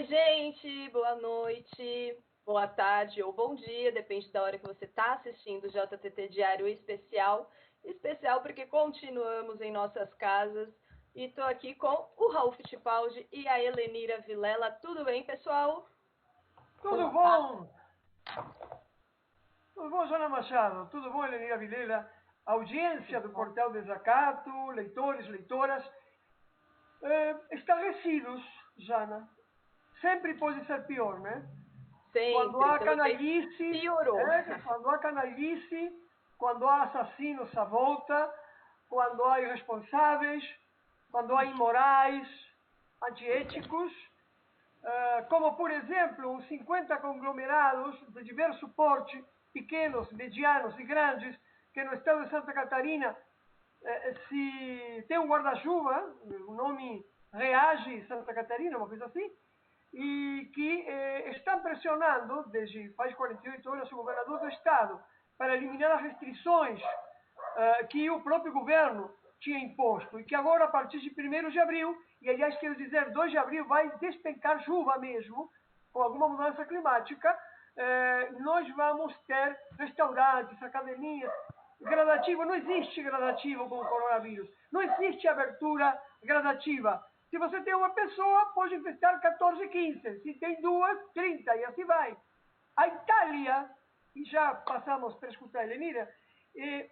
Oi, gente, boa noite, boa tarde ou bom dia, depende da hora que você está assistindo o JTT Diário Especial. Especial porque continuamos em nossas casas e estou aqui com o Raul Fittipaldi e a Helenira Vilela. Tudo bem, pessoal? Tudo bom? Tudo bom, Jana Machado? Tudo bom, Helenira Vilela? Audiência do Portal Desacato, leitores, leitoras. Estarrecidos, Jana. Sempre pode ser pior, né? Quando Sempre, há pelo jeito canalice, piorou. quando há canalice, quando há assassinos à volta, quando há irresponsáveis, quando há imorais, antiéticos, como, por exemplo, os 50 conglomerados de diverso porte, pequenos, medianos e grandes, que no estado de Santa Catarina se tem um guarda-chuva, o nome Reage Santa Catarina, uma coisa assim, e que estão pressionando, desde faz 48 horas, o governador do estado para eliminar as restrições que o próprio governo tinha imposto e que agora, a partir de 1º de abril, e aliás, quero dizer, 2 de abril vai despencar chuva mesmo, com alguma mudança climática, nós vamos ter restaurantes, academias, gradativo, não existe gradativo com o coronavírus, não existe abertura gradativa. Se você tem uma pessoa, pode infectar 14, 15, se tem duas, 30, e assim vai. A Itália, e já passamos para escutar a Helenira,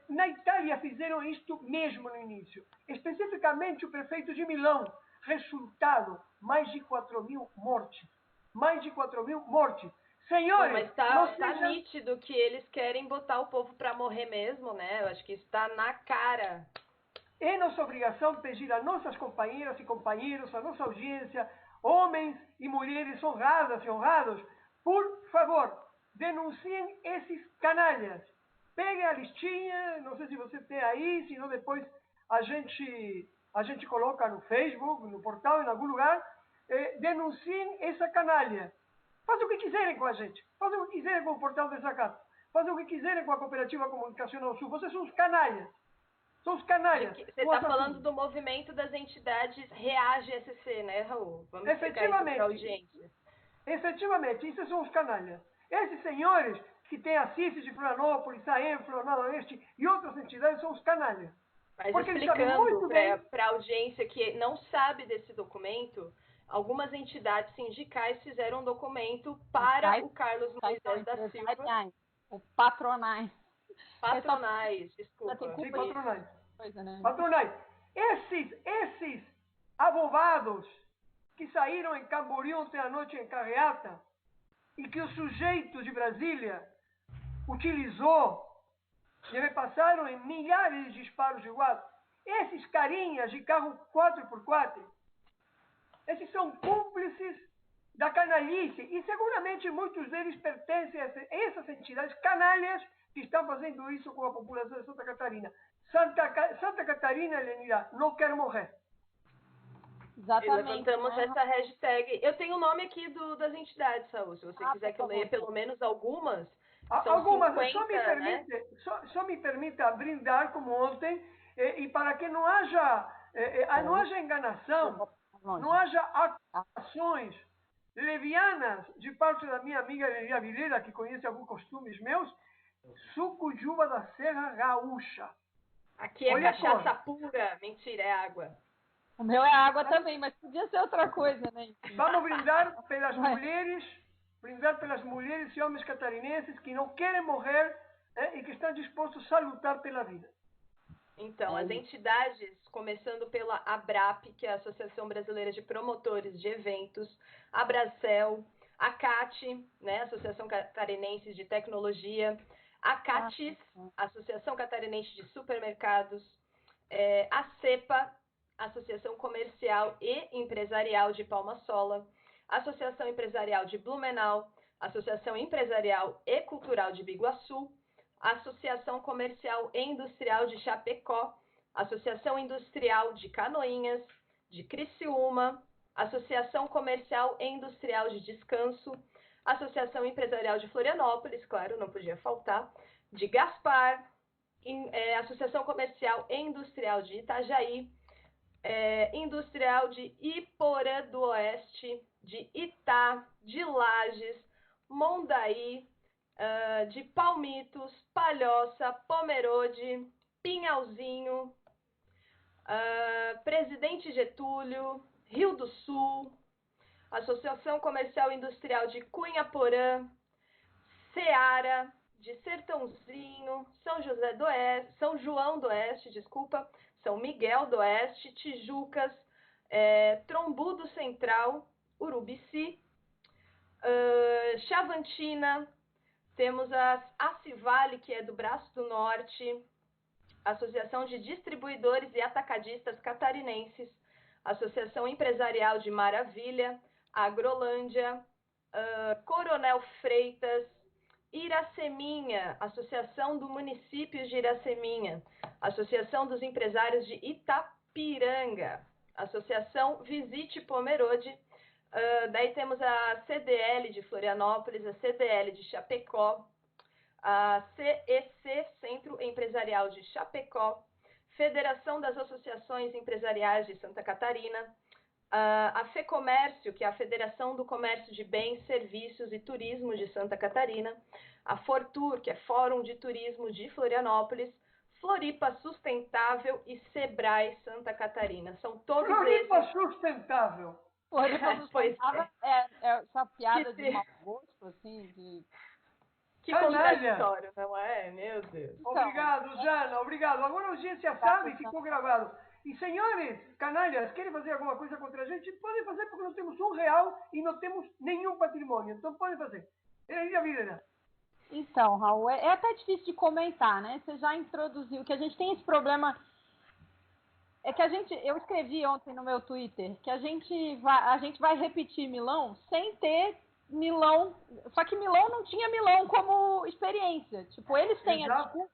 na Itália fizeram isto mesmo no início. Especificamente o prefeito de Milão. Resultado, mais de 4.000 mortes. Mais de 4.000 mortes. Bom, Senhores, mas tá, não tá seja... nítido que eles querem botar o povo para morrer mesmo, né? Eu acho que está na cara. É nossa obrigação pedir a nossas companheiras e companheiros, a nossa audiência, homens e mulheres honradas e honrados, por favor, denunciem esses canalhas. Peguem a listinha, não sei se você tem aí, senão depois a gente coloca no Facebook, no portal, em algum lugar, denunciem essa canalha. Fazem o que quiserem com a gente, fazem o que quiserem com o Portal Desacato, fazem o que quiserem com a Cooperativa Comunicacional Sul, vocês são os canalhas. São os canalhas. Você está falando do movimento das entidades Reage SC, né, Raul? Vamos explicar isso para a audiência. Efetivamente, esses são os canalhas. Esses senhores que têm a CIF de Florianópolis, SAEM, Florianópolis e outras entidades são os canalhas. Mas porque eles sabem explicando muito bem... para a audiência que não sabe desse documento, algumas entidades sindicais fizeram um documento para o Carlos Moisés da Silva. O patronais. Patronais, desculpa. Sim, patronais. Coisa, né? Patronais. Esses abobados que saíram em Camboriú ontem à noite em carreata e que o sujeito de Brasília utilizou e repassaram em milhares de disparos de guarda. Esses carinhas de carro 4x4, esses são cúmplices da canalice e seguramente muitos deles pertencem a essas entidades canalhas que estão fazendo isso com a população de Santa Catarina. Santa Catarina, Helenira, não quer morrer. Exatamente. E levantamos essa hashtag. Eu tenho o nome aqui das entidades, Saúl, se você quiser que eu leia pelo menos algumas. Algumas, 50, só me permita brindar como ontem, e para que não haja enganação, não haja ações levianas de parte da minha amiga Helenira Vilela, que conhece alguns costumes meus, suco de uva da Serra Gaúcha. Aqui é olha cachaça pura, mentira, é água. O meu é água também, mas podia ser outra coisa, né? Vamos brindar pelas mulheres e homens catarinenses que não querem morrer e que estão dispostos a lutar pela vida. Então, as entidades, começando pela ABRAP, que é a Associação Brasileira de Promotores de Eventos, a Abracel, a CAT, né, Associação Catarinense de Tecnologia, a CATIS, Associação Catarinense de Supermercados, a CEPA, Associação Comercial e Empresarial de Palma-Sola, Associação Empresarial de Blumenau, Associação Empresarial e Cultural de Biguaçu, Associação Comercial e Industrial de Chapecó, Associação Industrial de Canoinhas, de Criciúma, Associação Comercial e Industrial de Descanso, Associação Empresarial de Florianópolis, claro, não podia faltar, de Gaspar, Associação Comercial e Industrial de Itajaí, Industrial de Iporã do Oeste, de Itá, de Lages, Mondaí, de Palmitos, Palhoça, Pomerode, Pinhalzinho, Presidente Getúlio, Rio do Sul, Associação Comercial e Industrial de Cunha-Porã, Ceará, de Sertãozinho, São João do Oeste, desculpa, São Miguel do Oeste, Tijucas, Trombudo Central, Urubici, Chavantina, temos a Acivale, que é do Braço do Norte, Associação de Distribuidores e Atacadistas Catarinenses, Associação Empresarial de Maravilha, Agrolândia, Coronel Freitas, Iraceminha, Associação do Municípios de Iraceminha, Associação dos Empresários de Itapiranga, Associação Visite Pomerode, daí temos a CDL de Florianópolis, a CDL de Chapecó, a CEC, Centro Empresarial de Chapecó, Federação das Associações Empresariais de Santa Catarina, a FEComércio, que é a Federação do Comércio de Bens, Serviços e Turismo de Santa Catarina, a Fortur, que é Fórum de Turismo de Florianópolis, Floripa Sustentável e Sebrae Santa Catarina. São todos Floripa esses... Sustentável. Floripa Sustentável é essa piada de mau gosto, assim, de... Que contraditório, não é? Meu Deus. Então, obrigado, Jana, obrigado. Agora a audiência sabe, ficou gravado. E senhores, canalhas, querem fazer alguma coisa contra a gente? Podem fazer porque não temos R$1 e não temos nenhum patrimônio. Então podem fazer. E aí, a vida. Então, Raul, é até difícil de comentar, né? Você já introduziu que a gente tem esse problema. É que eu escrevi ontem no meu Twitter que a gente vai repetir Milão sem ter Milão. Só que Milão não tinha Milão como experiência. Tipo, eles têm a desculpa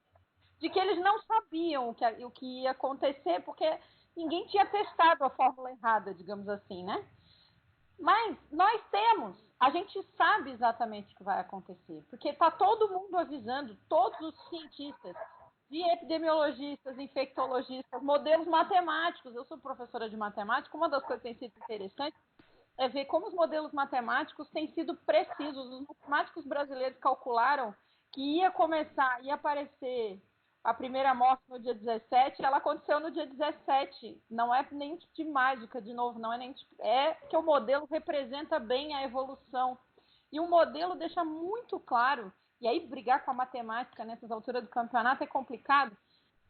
de que eles não sabiam o que ia acontecer, porque ninguém tinha testado a fórmula errada, digamos assim, né? Mas nós a gente sabe exatamente o que vai acontecer, porque está todo mundo avisando, todos os cientistas, de epidemiologistas, infectologistas, modelos matemáticos. Eu sou professora de matemática, uma das coisas que tem sido interessante é ver como os modelos matemáticos têm sido precisos. Os matemáticos brasileiros calcularam que ia aparecer a primeira morte no dia 17, ela aconteceu no dia 17. Não é nem de mágica, de novo, não é nem é que o modelo representa bem a evolução. E o modelo deixa muito claro, e aí brigar com a matemática nessas alturas do campeonato é complicado.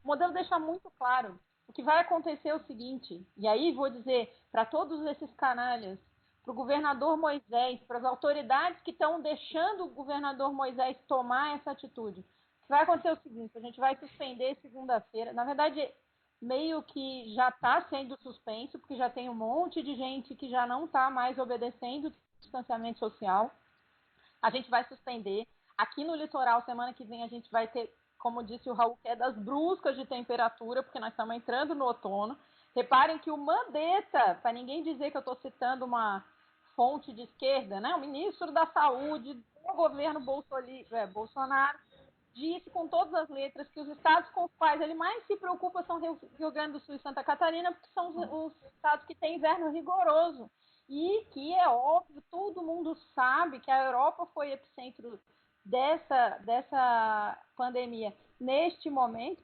O modelo deixa muito claro. O que vai acontecer é o seguinte, e aí vou dizer para todos esses canalhas, para o governador Moisés, para as autoridades que estão deixando o governador Moisés tomar essa atitude. Vai acontecer o seguinte, a gente vai suspender segunda-feira. Na verdade, meio que já está sendo suspenso, porque já tem um monte de gente que já não está mais obedecendo o distanciamento social. A gente vai suspender. Aqui no litoral, semana que vem, a gente vai ter, como disse o Raul, quedas bruscas de temperatura, porque nós estamos entrando no outono. Reparem que o Mandetta, para ninguém dizer que eu estou citando uma fonte de esquerda, né? O ministro da Saúde do governo Bolsonaro, disse com todas as letras que os estados com os quais ele mais se preocupa são Rio Grande do Sul e Santa Catarina, porque são os estados que têm inverno rigoroso. E que é óbvio, todo mundo sabe que a Europa foi epicentro dessa pandemia neste momento,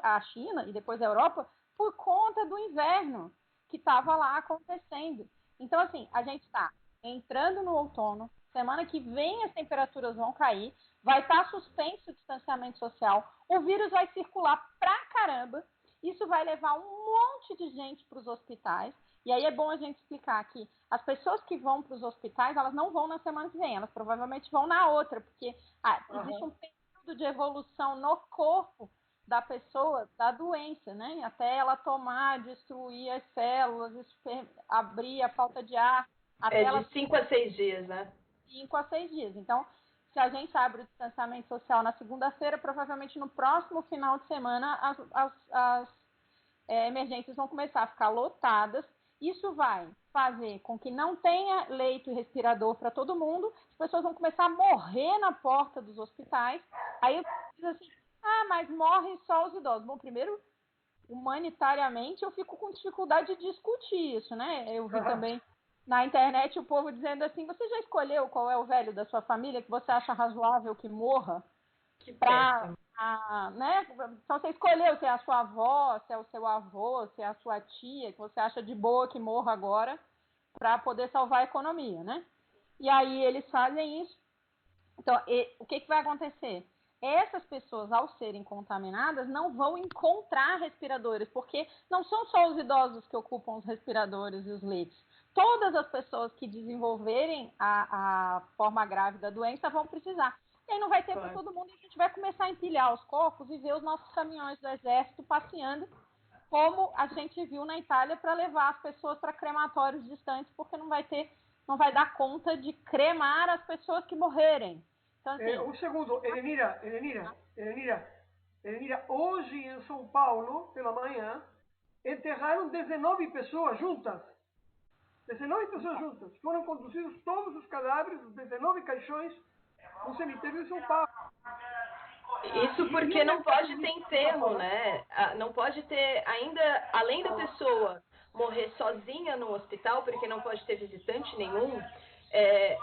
a China e depois a Europa, por conta do inverno que estava lá acontecendo. Então, assim, a gente está entrando no outono, semana que vem as temperaturas vão cair, vai estar suspenso o distanciamento social, o vírus vai circular pra caramba, isso vai levar um monte de gente para os hospitais, e aí é bom a gente explicar que as pessoas que vão para os hospitais, elas não vão na semana que vem, elas provavelmente vão na outra, porque existe um período de evolução no corpo da pessoa, da doença, né? Até ela tomar, destruir as células, abrir a falta de ar. Até de 5 a 6 dias, né? 5 a 6 dias. Então, se a gente abre o distanciamento social na segunda-feira, provavelmente no próximo final de semana as emergências vão começar a ficar lotadas. Isso vai fazer com que não tenha leito e respirador para todo mundo, as pessoas vão começar a morrer na porta dos hospitais. Aí diz assim, mas morrem só os idosos. Bom, primeiro, humanitariamente, eu fico com dificuldade de discutir isso, né? Eu vi também na internet o povo dizendo assim, você já escolheu qual é o velho da sua família que você acha razoável que morra? Que péssimo. Né? Então você escolheu se é a sua avó, se é o seu avô, se é a sua tia, que você acha de boa que morra agora para poder salvar a economia, né? E aí eles fazem isso. Então, o que vai acontecer? Essas pessoas, ao serem contaminadas, não vão encontrar respiradores, porque não são só os idosos que ocupam os respiradores e os leitos. Todas as pessoas que desenvolverem a forma grave da doença vão precisar. E aí não vai ter para todo mundo, e a gente vai começar a empilhar os corpos e ver os nossos caminhões do exército passeando, como a gente viu na Itália, para levar as pessoas para crematórios distantes, porque não vai dar conta de cremar as pessoas que morrerem. Então, assim, um segundo, Elenira, hoje em São Paulo, pela manhã, enterraram 19 pessoas juntas. 19 pessoas juntas. Foram conduzidos todos os cadáveres, os 19 caixões, no cemitério de São Paulo. Isso porque não pode ter enterro, né? Não pode ter, ainda, além da pessoa morrer sozinha no hospital, porque não pode ter visitante nenhum,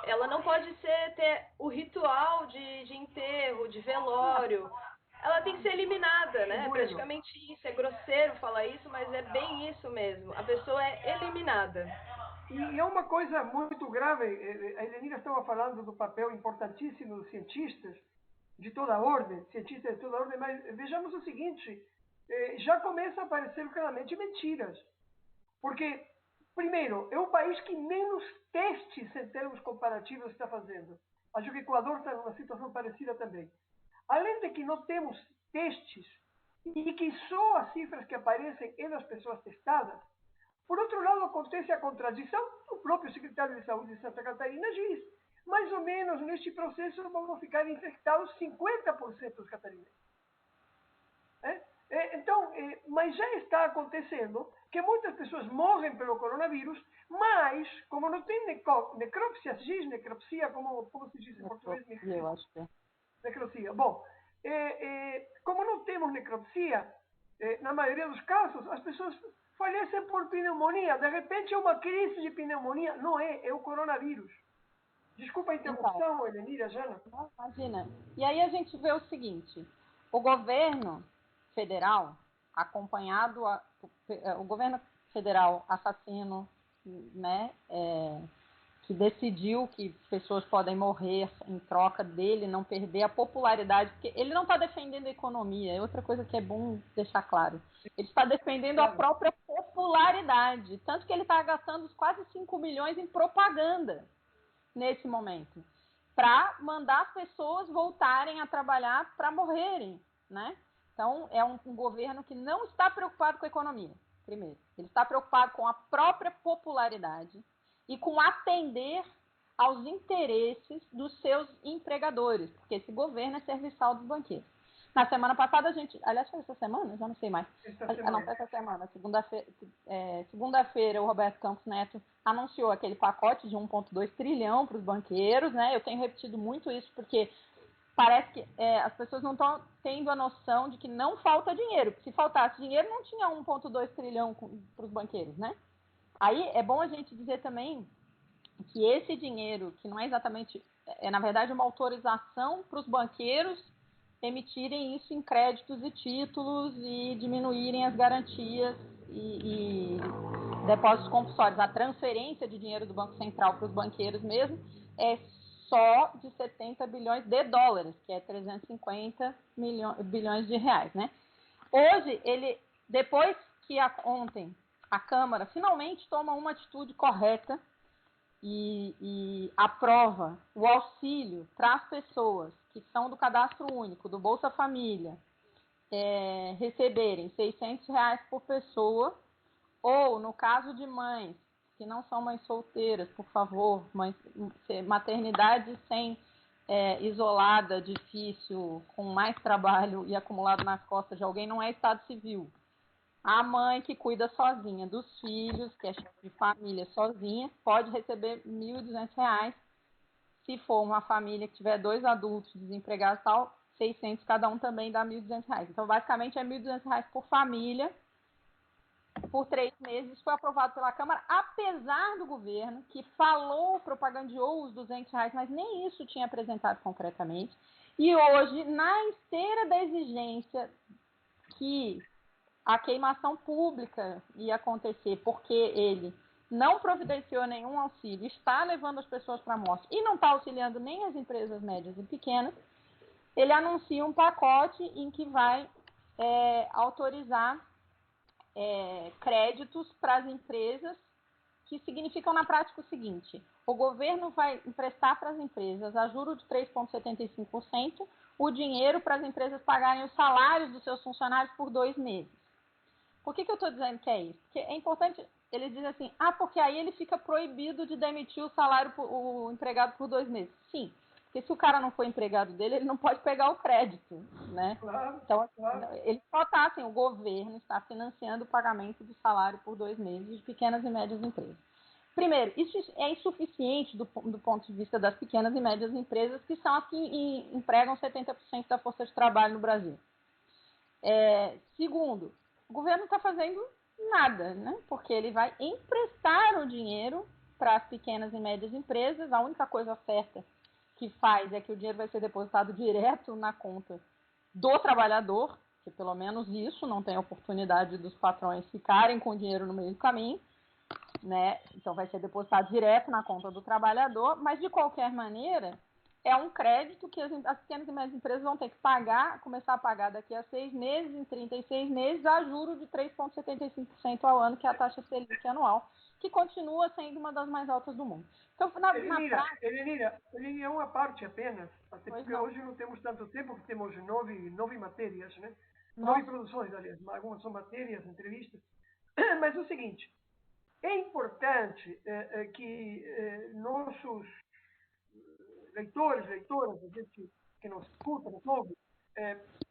ela não pode ter o ritual de enterro, de velório. Ela tem que ser eliminada, né? É praticamente isso. É grosseiro falar isso, mas é bem isso mesmo. A pessoa é eliminada. E é uma coisa muito grave. A Elenira estava falando do papel importantíssimo dos cientistas, de toda ordem, cientistas de toda ordem, mas vejamos o seguinte, já começa a aparecer claramente mentiras. Porque, primeiro, é o país que menos testes em termos comparativos está fazendo. Acho que o Equador está numa situação parecida também. Além de que não temos testes e que só as cifras que aparecem é das pessoas testadas, por outro lado, acontece a contradição. O próprio secretário de Saúde de Santa Catarina diz, mais ou menos neste processo vão ficar infectados 50% dos catarinenses. Então, mas já está acontecendo que muitas pessoas morrem pelo coronavírus, mas, como não tem necropsia, se diz necropsia, como se diz em português? Eu acho que é. Necropsia. Bom, como não temos necropsia, na maioria dos casos, as pessoas falecem por pneumonia. De repente é uma crise de pneumonia. Não é o coronavírus. Desculpa a interrupção, Elenira, Jana. Não, imagina. E aí a gente vê o seguinte, o governo federal, o governo federal assassino, né, que decidiu que pessoas podem morrer em troca dele, não perder a popularidade, porque ele não está defendendo a economia, é outra coisa que é bom deixar claro. Ele está defendendo a própria popularidade, tanto que ele está gastando quase 5 milhões em propaganda nesse momento, para mandar as pessoas voltarem a trabalhar para morrerem, né? Então, é um governo que não está preocupado com a economia, primeiro. Ele está preocupado com a própria popularidade e com atender aos interesses dos seus empregadores, porque esse governo é serviçal dos banqueiros. Na semana passada, aliás, foi essa semana? Já não sei mais. Não, foi essa semana. Segunda-feira, o Roberto Campos Neto anunciou aquele pacote de 1,2 trilhão para os banqueiros, né? Eu tenho repetido muito isso, porque parece que as pessoas não estão tendo a noção de que não falta dinheiro. Se faltasse dinheiro, não tinha 1,2 trilhão para os banqueiros, né? Aí é bom a gente dizer também que esse dinheiro, que não é exatamente, na verdade uma autorização para os banqueiros emitirem isso em créditos e títulos e diminuírem as garantias e depósitos compulsórios. A transferência de dinheiro do Banco Central para os banqueiros mesmo é só de 70 bilhões de dólares, que é 350 bilhões de reais, né? Hoje, depois que ontem a Câmara finalmente toma uma atitude correta e aprova o auxílio para as pessoas que são do Cadastro Único, do Bolsa Família, receberem R$600 por pessoa, ou no caso de mães que não são mães solteiras, por favor, maternidade sem isolada, difícil, com mais trabalho e acumulado nas costas de alguém, não é estado civil. A mãe que cuida sozinha dos filhos, que é chefe de família sozinha, pode receber R$1.200. Se for uma família que tiver 2 adultos desempregados e tal, 600 cada um também dá R$1.200. Então, basicamente, é R$1.200 por família por 3 meses. Isso foi aprovado pela Câmara, apesar do governo, que falou, propagandeou os R$ 200, mas nem isso tinha apresentado concretamente. E hoje, na esteira da exigência que a queimação pública ia acontecer porque ele não providenciou nenhum auxílio, está levando as pessoas para a morte e não está auxiliando nem as empresas médias e pequenas, ele anuncia um pacote em que vai autorizar créditos para as empresas, que significam na prática o seguinte: o governo vai emprestar para as empresas a juros de 3,75% o dinheiro para as empresas pagarem os salários dos seus funcionários por 2 meses. Por que eu estou dizendo que é isso? Porque é importante, eles dizem assim, porque aí ele fica proibido de demitir o empregado por 2 meses. Sim, porque se o cara não for empregado dele, ele não pode pegar o crédito, né? Claro, Então, claro. ele só está assim, o governo está financiando o pagamento do salário por 2 meses de pequenas e médias empresas. Primeiro, isso é insuficiente do ponto de vista das pequenas e médias empresas, que são as que empregam 70% da força de trabalho no Brasil. Segundo, o governo não está fazendo nada, né? Porque ele vai emprestar o dinheiro para as pequenas e médias empresas. A única coisa certa que faz é que o dinheiro vai ser depositado direto na conta do trabalhador, que pelo menos isso não tem oportunidade dos patrões ficarem com o dinheiro no meio do caminho, né? Então vai ser depositado direto na conta do trabalhador, mas de qualquer maneira é um crédito que as pequenas e médias empresas vão ter que começar a pagar daqui a 6 meses, em 36 meses, a juros de 3,75% ao ano, que é a taxa Selic anual, que continua sendo uma das mais altas do mundo. Então, Elenira, uma parte apenas, até porque não. hoje não temos tanto tempo, porque temos nove matérias, né? Nossa. 9 produções, aliás, algumas são matérias, entrevistas. Mas o seguinte, é importante que nossos leitores, leitoras, a gente que nos escuta, nos ouve,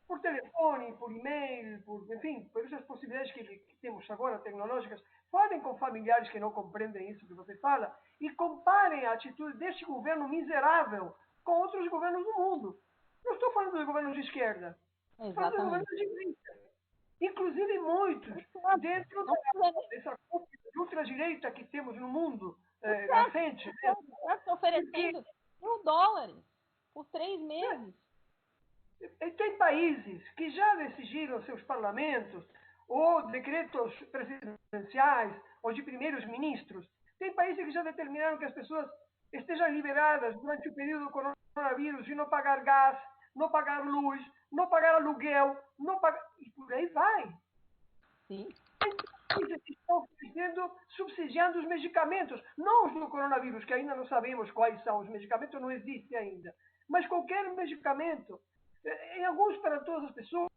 por telefone, por e-mail, enfim, por essas possibilidades que temos agora, tecnológicas, falem com familiares que não compreendem isso que você fala e comparem a atitude deste governo miserável com outros governos do mundo. Não estou falando dos governos de esquerda, estou falando dos governos de direita. Inclusive muitos dentro dessa cúpula de ultradireita que temos no mundo nascente. Está oferecendo $1.000 por 3 meses. Tem países que já decidiram seus parlamentos, ou decretos presidenciais, ou de primeiros ministros. Tem países que já determinaram que as pessoas estejam liberadas durante o período do coronavírus de não pagar gás, não pagar luz, não pagar aluguel, não pagar... E por aí vai. Sim. Países que estão oferecendo, subsidiando os medicamentos, não os do coronavírus, que ainda não sabemos quais são os medicamentos, não existe ainda. Mas qualquer medicamento, em alguns para todas as pessoas,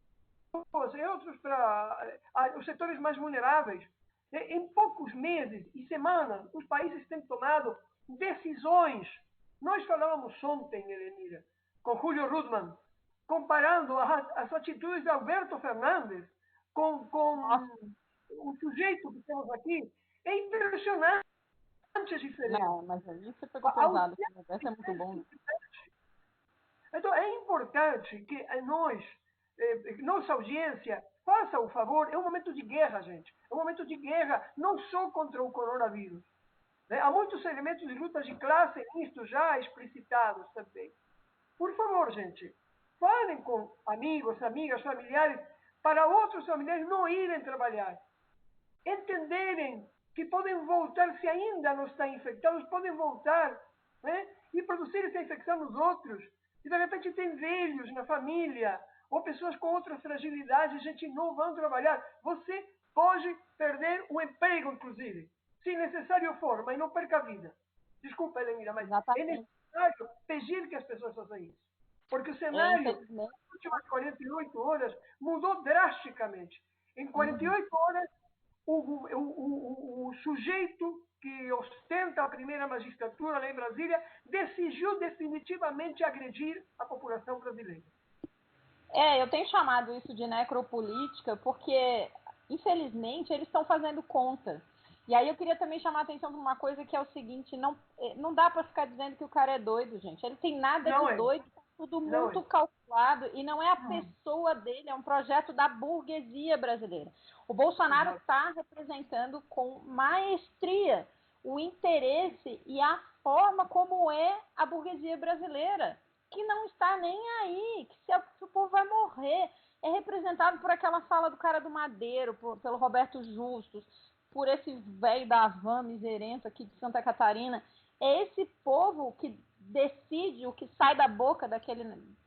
em outros para os setores mais vulneráveis. Em poucos meses e semanas, os países têm tomado decisões. Nós falávamos ontem, Elenira, com Julio Rudman, comparando as atitudes de Alberto Fernandes com o sujeito que temos aqui. É impressionante a diferença. Não, mas aí você pegou pesado. Essa é muito bom. Então, é importante que nós, nossa audiência, faça o favor. É um momento de guerra, gente. É um momento de guerra não só contra o coronavírus. Há muitos elementos de luta de classe nisto já explicitados também. Por favor, gente, falem com amigos, amigas, familiares, para outros familiares não irem trabalhar. Entenderem que podem voltar, se ainda não estão infectados, podem voltar, né? E produzir essa infecção nos outros. E de repente tem velhos na família, ou pessoas com outras fragilidades, gente não vão trabalhar. Você pode perder o emprego, inclusive, se necessário for, mas não perca a vida. Desculpa, Elenira, mas é necessário pedir que as pessoas façam isso. Porque o cenário, nas últimas 48 horas, mudou drasticamente. Em 48 horas, o sujeito que ostenta a primeira magistratura lá em Brasília decidiu definitivamente agredir a população brasileira. Eu tenho chamado isso de necropolítica porque, infelizmente, eles estão fazendo conta. E aí eu queria também chamar a atenção para uma coisa que é o seguinte, não dá para ficar dizendo que o cara é doido, gente. Ele tem nada de doido, tá tudo muito calculado. lado, e não é a pessoa dele, é um projeto da burguesia brasileira. O Bolsonaro está representando com maestria o interesse e a forma como é a burguesia brasileira, que não está nem aí, que se o povo vai morrer. É representado por aquela fala do cara do Madeiro, pelo Roberto Justus, por esse velho da Havan miserento aqui de Santa Catarina. É esse povo que decide o que sai da boca daquele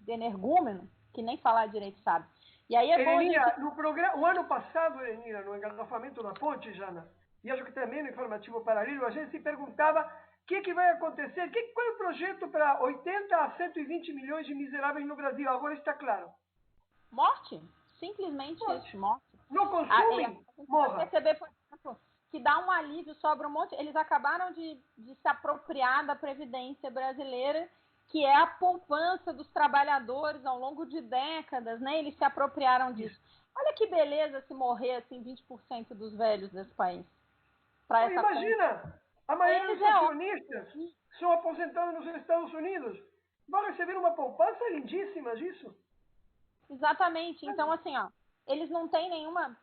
energúmeno, que nem falar direito sabe. E aí é bom Elenira, gente... no programa, o ano passado, Elenira, no engarrafamento da ponte, Jana, e acho que também no informativo paralelo, a gente se perguntava o que vai acontecer, qual é o projeto para 80 a 120 milhões de miseráveis no Brasil? Agora está claro. Morte. Simplesmente Morte. isso, morte. Não consumem, A gente morra. vai perceber, por exemplo, que dá um alívio sobre um monte. Eles acabaram de se apropriar da Previdência brasileira, que é a poupança dos trabalhadores ao longo de décadas, né? Eles se apropriaram disso. Olha que beleza se morrer assim 20% dos velhos desse país. Imagina, a maioria dos acionistas são aposentados nos Estados Unidos. Vão receber uma poupança lindíssima disso. Exatamente. Então, assim, ó, eles não têm nenhuma...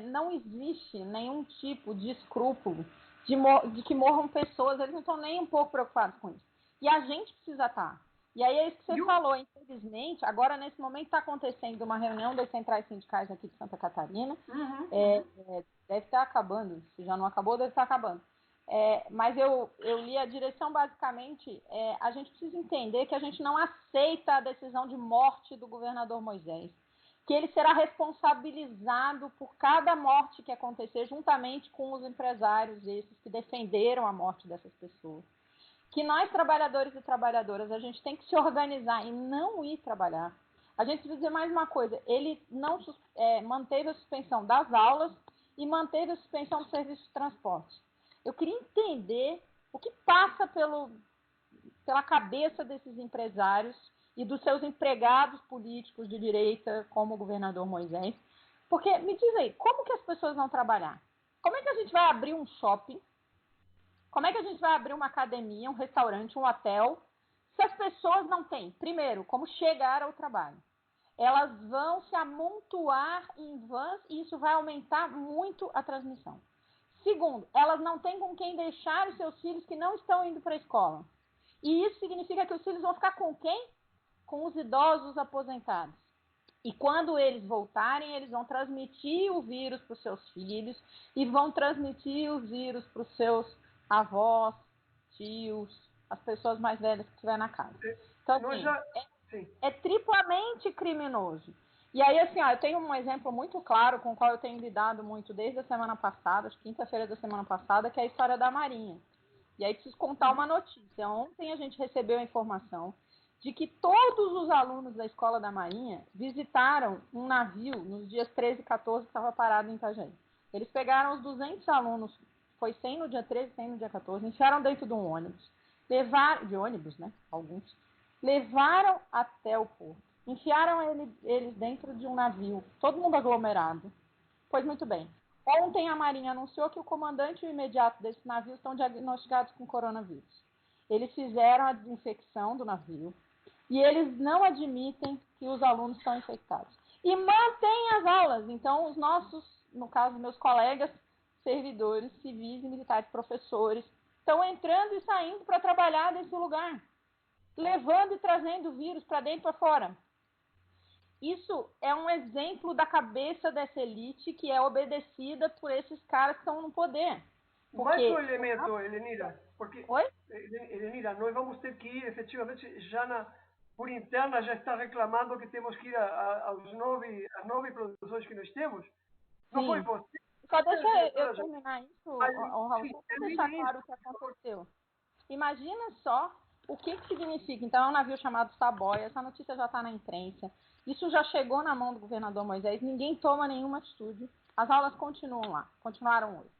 não existe nenhum tipo de escrúpulo de que morram pessoas. Eles não estão nem um pouco preocupados com isso. E a gente precisa estar. E aí é isso que você falou. Infelizmente, agora nesse momento está acontecendo uma reunião das centrais sindicais aqui de Santa Catarina. Deve estar acabando. Se já não acabou, deve estar acabando. Mas eu li a direção, basicamente, a gente precisa entender que a gente não aceita a decisão de morte do governador Moisés, que ele será responsabilizado por cada morte que acontecer, juntamente com os empresários esses que defenderam a morte dessas pessoas. Que nós, trabalhadores e trabalhadoras, a gente tem que se organizar e não ir trabalhar. A gente precisa dizer mais uma coisa, ele não manteve a suspensão das aulas e manteve a suspensão do serviço de transporte. Eu queria entender o que passa pela cabeça desses empresários e dos seus empregados políticos de direita, como o governador Moisés. Porque, me diz aí, como que as pessoas vão trabalhar? Como é que a gente vai abrir um shopping? Como é que a gente vai abrir uma academia, um restaurante, um hotel, se as pessoas não têm, primeiro, como chegar ao trabalho? Elas vão se amontoar em vans e isso vai aumentar muito a transmissão. Segundo, elas não têm com quem deixar os seus filhos que não estão indo para a escola. E isso significa que os filhos vão ficar com quem? Com os idosos aposentados. E quando eles voltarem, eles vão transmitir o vírus para os seus filhos e vão transmitir os vírus para os seus avós, tios, as pessoas mais velhas que estiver na casa. Então, assim, é triplamente criminoso. E aí, assim, eu tenho um exemplo muito claro com o qual eu tenho lidado muito desde a semana passada, acho que quinta-feira da semana passada, que é a história da Marinha. E aí preciso contar uma notícia. Ontem a gente recebeu a informação de que todos os alunos da Escola da Marinha visitaram um navio nos dias 13 e 14 que estava parado em Itajaí. Eles pegaram os 200 alunos, foi 100 no dia 13, 100 no dia 14, enfiaram dentro de um ônibus, de ônibus, né, alguns, levaram até o porto, enfiaram eles dentro de um navio, todo mundo aglomerado. Pois muito bem. Ontem a Marinha anunciou que o comandante e o imediato desse navio estão diagnosticados com coronavírus. Eles fizeram a desinfecção do navio e eles não admitem que os alunos estão infectados. E mantêm as aulas. Então, os nossos, no caso, meus colegas, servidores civis e militares, professores, estão entrando e saindo para trabalhar nesse lugar, levando e trazendo o vírus para dentro e para fora. Isso é um exemplo da cabeça dessa elite que é obedecida por esses caras que estão no poder. Mais um elemento, Elenira, porque, Elenira, nós vamos ter que ir, efetivamente, Jana, por interna, já está reclamando que temos que ir às 9 produções que nós temos. Não foi você? Só deixa eu terminar isso, Raul, só para deixar claro o que aconteceu. Imagina só o que significa. Então, é um navio chamado Saboia, essa notícia já está na imprensa, isso já chegou na mão do governador Moisés, ninguém toma nenhuma atitude, as aulas continuam lá, continuaram hoje.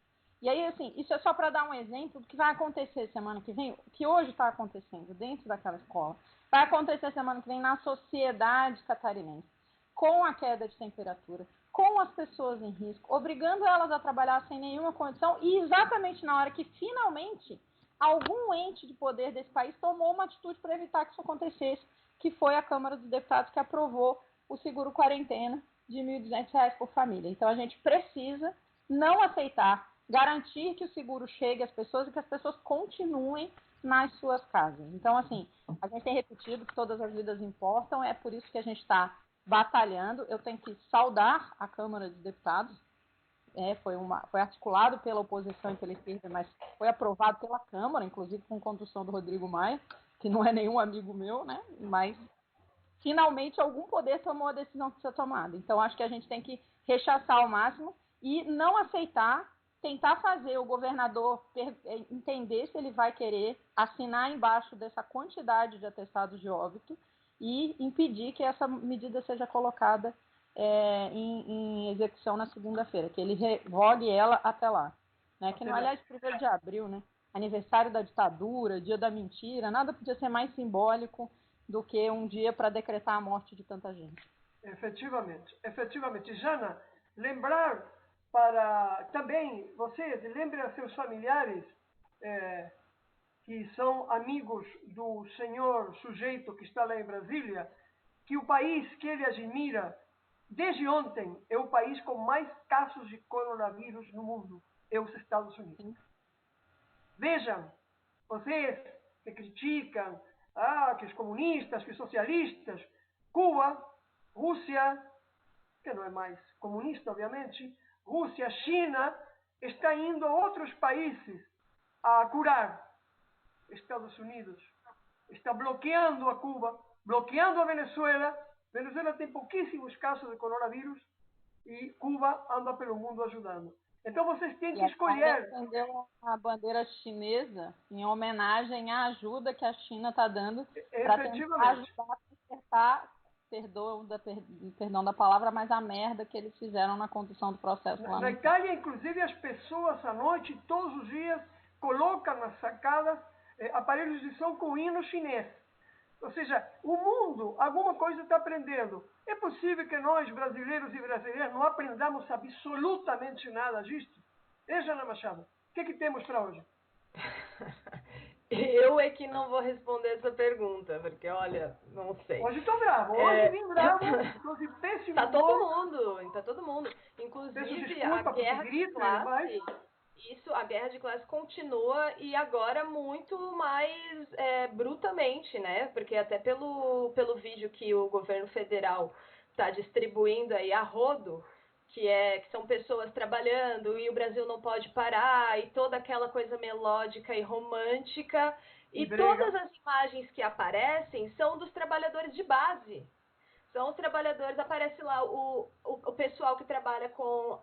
E aí, assim, isso é só para dar um exemplo do que vai acontecer semana que vem, o que hoje está acontecendo dentro daquela escola, vai acontecer semana que vem na sociedade catarinense, com a queda de temperatura, com as pessoas em risco, obrigando elas a trabalhar sem nenhuma condição, e exatamente na hora que, finalmente, algum ente de poder desse país tomou uma atitude para evitar que isso acontecesse, que foi a Câmara dos Deputados que aprovou o seguro quarentena de R$ 1.200 por família. Então, a gente precisa não aceitar, garantir que o seguro chegue às pessoas e que as pessoas continuem nas suas casas. Então, assim, a gente tem repetido que todas as vidas importam, é por isso que a gente está batalhando. Eu tenho que saudar a Câmara dos Deputados, foi articulado pela oposição e pela esquerda, mas foi aprovado pela Câmara, inclusive com condução do Rodrigo Maia, que não é nenhum amigo meu, né? Mas finalmente algum poder tomou a decisão que precisa ser tomada. Então, acho que a gente tem que rechaçar ao máximo e não aceitar, tentar fazer o governador entender se ele vai querer assinar embaixo dessa quantidade de atestados de óbito e impedir que essa medida seja colocada em execução na segunda-feira, que ele revogue ela até lá. Né? Que, aliás, 1º de abril, né? Aniversário da ditadura, dia da mentira, nada podia ser mais simbólico do que um dia para decretar a morte de tanta gente. Efetivamente, efetivamente. Jana, lembrar para também, vocês, lembrem a seus familiares que são amigos do senhor sujeito que está lá em Brasília, que o país que ele admira, desde ontem, é o país com mais casos de coronavírus no mundo, é os Estados Unidos. Sim. Vejam, vocês que criticam que os comunistas, que os socialistas, Cuba, Rússia, que não é mais comunista, obviamente, Rússia, China, está indo a outros países a curar. Estados Unidos está bloqueando a Cuba, bloqueando a Venezuela. Venezuela tem pouquíssimos casos de coronavírus e Cuba anda pelo mundo ajudando. Então vocês têm que escolher. Acendeu a bandeira chinesa em homenagem à ajuda que a China está dando para tentar ajudar a consertar, perdão da palavra, mas a merda que eles fizeram na condução do processo lá. Na Itália, inclusive, as pessoas à noite, todos os dias, colocam nas sacadas aparelhos de som com hino chinês. Ou seja, o mundo, alguma coisa está aprendendo. É possível que nós, brasileiros e brasileiras, não aprendamos absolutamente nada disto? Jana Machado, o que temos para hoje? Eu é que não vou responder essa pergunta, porque, olha, não sei. Hoje estou bravo, hoje vim bravo, estou de péssimo Tá todo mundo. Inclusive, a guerra de classe, a guerra de classe continua e agora muito mais brutamente, né? Porque até pelo vídeo que o governo federal está distribuindo aí a rodo, que são pessoas trabalhando e o Brasil não pode parar e toda aquela coisa melódica e romântica. E todas as imagens que aparecem são dos trabalhadores de base. São os trabalhadores, aparece lá o pessoal que trabalha com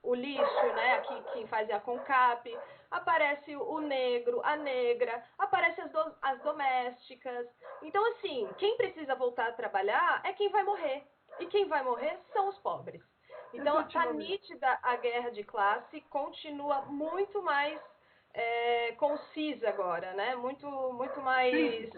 o lixo, né, que faz a CONCAP, aparece o negro, a negra, aparece as domésticas. Então, assim, quem precisa voltar a trabalhar é quem vai morrer. E quem vai morrer são os pobres. Então, está nítida a guerra de classe, continua muito mais concisa agora, né? Muito mais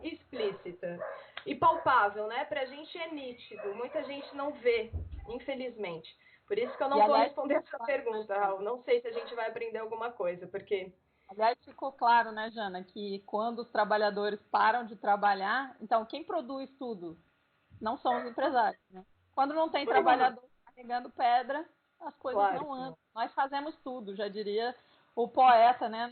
explícita. E palpável, né? Pra gente é nítido. Muita gente não vê, infelizmente. Por isso que eu não vou responder essa pergunta, Raul. Não sei se a gente vai aprender alguma coisa, porque... Aliás, ficou claro, né, Jana, que quando os trabalhadores param de trabalhar, então quem produz tudo não são os empresários, né? Quando não tem trabalhador carregando pedra, as coisas não andam. Nós fazemos tudo, já diria o poeta, né?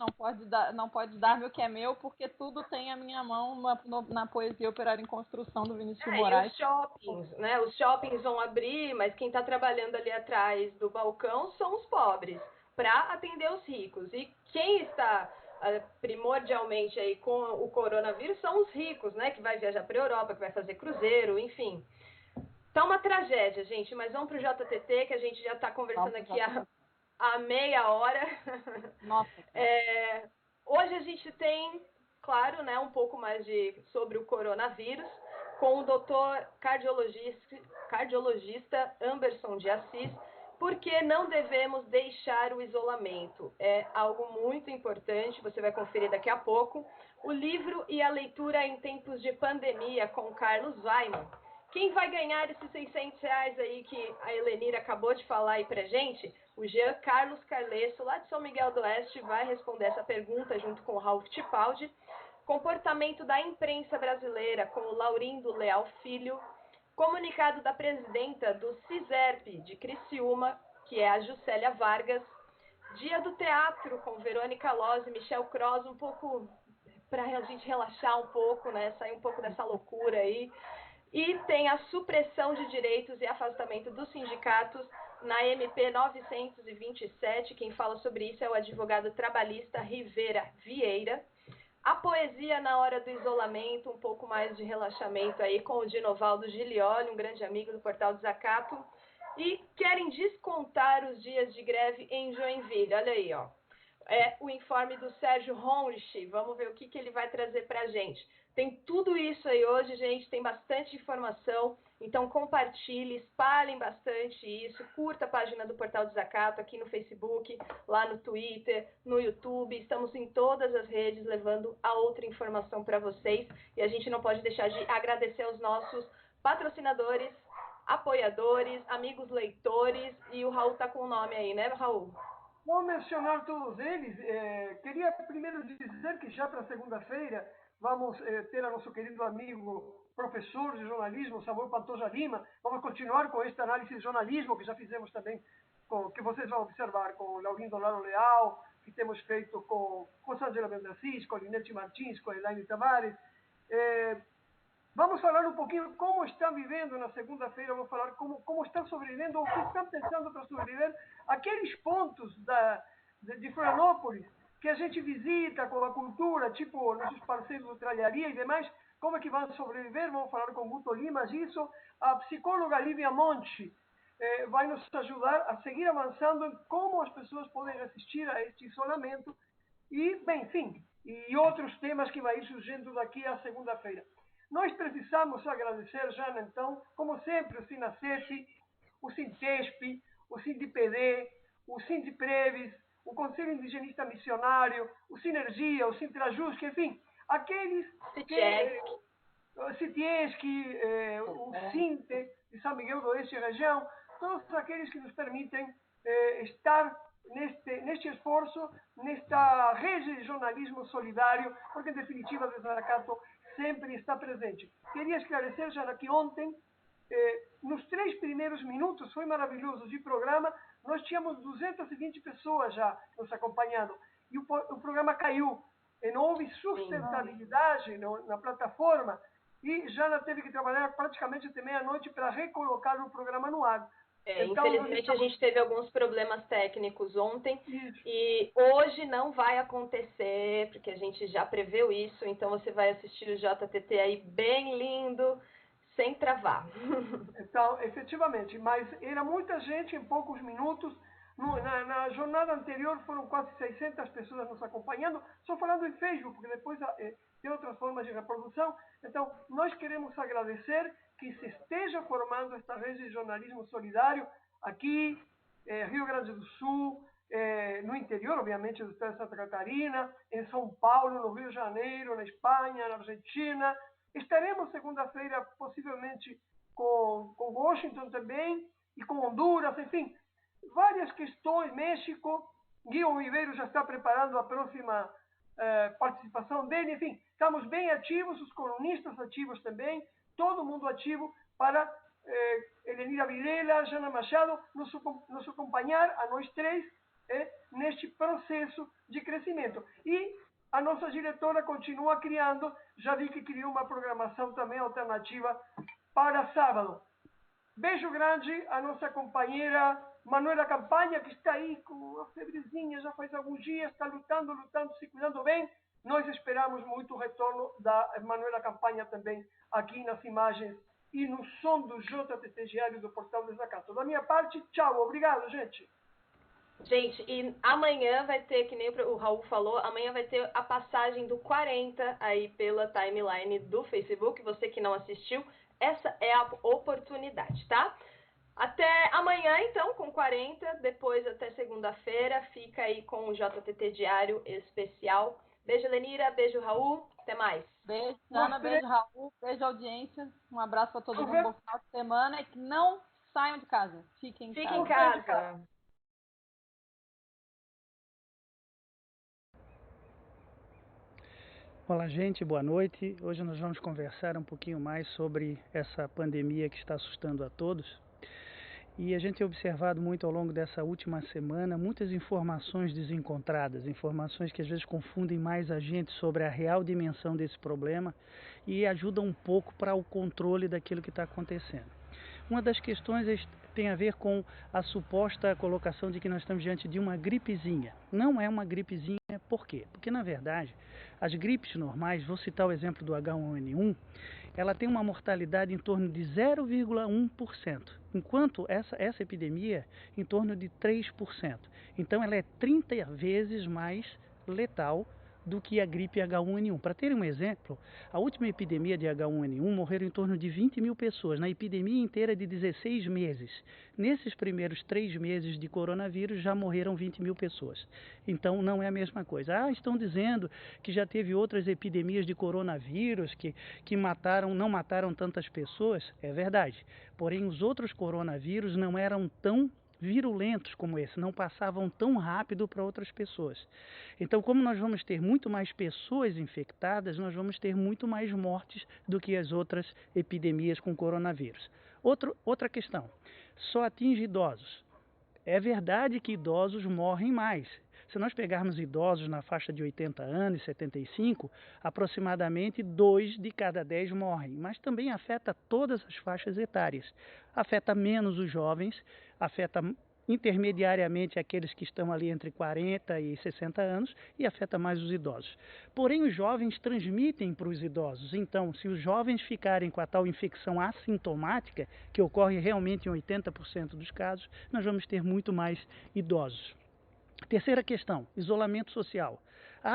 Não pode dar-me o que é meu, porque tudo tem a minha mão na poesia Operário em Construção, do Vinícius de Moraes. E os shoppings, né? Os shoppings vão abrir, mas quem está trabalhando ali atrás do balcão são os pobres, para atender os ricos. E quem está primordialmente aí com o coronavírus são os ricos, né? Que vai viajar para a Europa, que vai fazer cruzeiro, enfim. Tá uma tragédia, gente, mas vamos pro JTT, que a gente já está conversando aqui há meia hora. Nossa. Hoje a gente tem, claro, né, um pouco mais sobre o coronavírus, com o doutor cardiologista Anderson de Assis, porque não devemos deixar o isolamento. É algo muito importante, você vai conferir daqui a pouco. O livro e a leitura em tempos de pandemia, com Carlos Weiman. Quem vai ganhar esses R$600 aí que a Helenira acabou de falar aí pra gente? O Jean Carlos Carlesso, lá de São Miguel do Oeste, vai responder essa pergunta junto com o Ralph Tipaldi. Comportamento da imprensa brasileira, com o Laurindo Leal Filho. Comunicado da presidenta do CISERP de Criciúma, que é a Juscelia Vargas. Dia do Teatro, com Verônica Loz e Michel Cross, um pouco para a gente relaxar um pouco, né? Sair um pouco dessa loucura aí. E tem a supressão de direitos e afastamento dos sindicatos na MP 927. Quem fala sobre isso é o advogado trabalhista Rivera Vieira. A poesia na hora do isolamento, um pouco mais de relaxamento aí com o Dinovaldo Giglioli, um grande amigo do Portal Desacato. E querem descontar os dias de greve em Joinville. Olha aí, ó. É o informe do Sérgio Honrich. Vamos ver o que ele vai trazer pra gente. Tem tudo isso aí hoje, gente. Tem bastante informação. Então compartilhe, espalhem bastante isso. Curta a página do Portal Desacato aqui no Facebook, lá no Twitter, no YouTube. Estamos em todas as redes levando a outra informação para vocês. E a gente não pode deixar de agradecer aos nossos patrocinadores, apoiadores, amigos leitores. E o Raul está com o nome aí, né, Raul? Vou mencionar todos eles. Queria primeiro dizer que já para segunda-feira vamos ter a nosso querido amigo professor de jornalismo, Samuel Pantoja Lima. Vamos continuar com esta análise de jornalismo que já fizemos também, que vocês vão observar com Laurindo Laro Leal, que temos feito com Rosângela Mendacis, com Linete Martins, com Elaine Tavares. Vamos falar um pouquinho como estão vivendo na segunda-feira, vamos falar como estão sobrevivendo, ou o que estão pensando para sobreviver, aqueles pontos de Florianópolis que a gente visita com a cultura, tipo nossos parceiros do Tralharia e demais, como é que vão sobreviver, vamos falar com Guto Limas isso. A psicóloga Lívia Monte vai nos ajudar a seguir avançando em como as pessoas podem resistir a este isolamento e, bem, enfim, e outros temas que vai ir surgindo daqui à segunda-feira. Nós precisamos agradecer, Jana, então, como sempre, o Sinacef, o Sintesp, o Sindipd, o Sindipreves, o Conselho Indigenista Missionário, o Sinergia, o Sintrajus, que, enfim, aqueles que... O Citiesc, o Sinte, de São Miguel do Oeste e região, todos aqueles que nos permitem estar neste esforço, nesta rede de jornalismo solidário, porque, em definitiva, o Desacato sempre está presente. Queria esclarecer, já que ontem, nos 3 primeiros minutos, foi maravilhoso, de programa, nós tínhamos 220 pessoas já nos acompanhando, e o programa caiu, e não houve sustentabilidade na plataforma, e já teve que trabalhar praticamente até meia-noite para recolocar o programa no ar. Então, infelizmente a gente teve alguns problemas técnicos ontem e hoje não vai acontecer, porque a gente já preveu isso, então você vai assistir o JTT aí bem lindo, sem travar. Então, efetivamente, mas era muita gente em poucos minutos. Na jornada anterior foram quase 600 pessoas nos acompanhando, só falando em Facebook, porque depois tem outras formas de reprodução. Então, nós queremos agradecer que se esteja formando esta rede de jornalismo solidário aqui, Rio Grande do Sul, no interior, obviamente, do estado de Santa Catarina, em São Paulo, no Rio de Janeiro, na Espanha, na Argentina. Estaremos segunda-feira, possivelmente, com Washington também, e com Honduras, enfim, várias questões, México. Guilherme Ribeiro já está preparando a próxima participação dele, enfim, estamos bem ativos, os colunistas ativos também, todo mundo ativo para Elenira Vilela, Jana Machado, nos acompanhar, a nós três, neste processo de crescimento. E a nossa diretora continua criando, já vi que criou uma programação também alternativa para sábado. Beijo grande à nossa companheira Manuela Campanha, que está aí com a febrezinha já faz alguns dias, está lutando, se cuidando bem. Nós esperamos muito o retorno da Manuela Campanha também aqui nas imagens e no som do JTT Diário do Portal Desacato. Da minha parte, tchau, obrigado, gente. Gente, e amanhã vai ter, que nem o Raul falou, amanhã vai ter a passagem do 40 aí pela timeline do Facebook. Você que não assistiu, essa é a oportunidade, tá? Até amanhã, então, com 40, depois até segunda-feira, fica aí com o JTT Diário Especial. Beijo, Lenira, beijo, Raul, até mais. Beijo, Ana, beijo, Raul, beijo, audiência, um abraço para todo mundo, bom final de semana, e que não saiam de casa, fiquem em casa. Olá, gente, boa noite. Hoje nós vamos conversar um pouquinho mais sobre essa pandemia que está assustando a todos. E a gente tem observado muito ao longo dessa última semana muitas informações desencontradas, informações que às vezes confundem mais a gente sobre a real dimensão desse problema e ajudam um pouco para o controle daquilo que está acontecendo. Uma das questões tem a ver com a suposta colocação de que nós estamos diante de uma gripezinha. Não é uma gripezinha, por quê? Porque, na verdade, as gripes normais, vou citar o exemplo do H1N1, ela tem uma mortalidade em torno de 0,1%, enquanto essa epidemia em torno de 3%. Então, ela é 30 vezes mais letal do que a gripe H1N1. Para terem um exemplo, a última epidemia de H1N1 morreram em torno de 20 mil pessoas, na epidemia inteira de 16 meses. Nesses primeiros 3 meses de coronavírus já morreram 20 mil pessoas. Então não é a mesma coisa. Estão dizendo que já teve outras epidemias de coronavírus que não mataram tantas pessoas. É verdade. Porém, os outros coronavírus não eram tão virulentos como esse, não passavam tão rápido para outras pessoas. Então, como nós vamos ter muito mais pessoas infectadas, nós vamos ter muito mais mortes do que as outras epidemias com coronavírus. Outra questão, só atinge idosos. É verdade que idosos morrem mais. Se nós pegarmos idosos na faixa de 80 anos, 75, aproximadamente 2 de cada 10 morrem, mas também afeta todas as faixas etárias. Afeta menos os jovens, afeta intermediariamente aqueles que estão ali entre 40 e 60 anos e afeta mais os idosos. Porém, os jovens transmitem para os idosos. Então, se os jovens ficarem com a tal infecção assintomática, que ocorre realmente em 80% dos casos, nós vamos ter muito mais idosos. Terceira questão, isolamento social.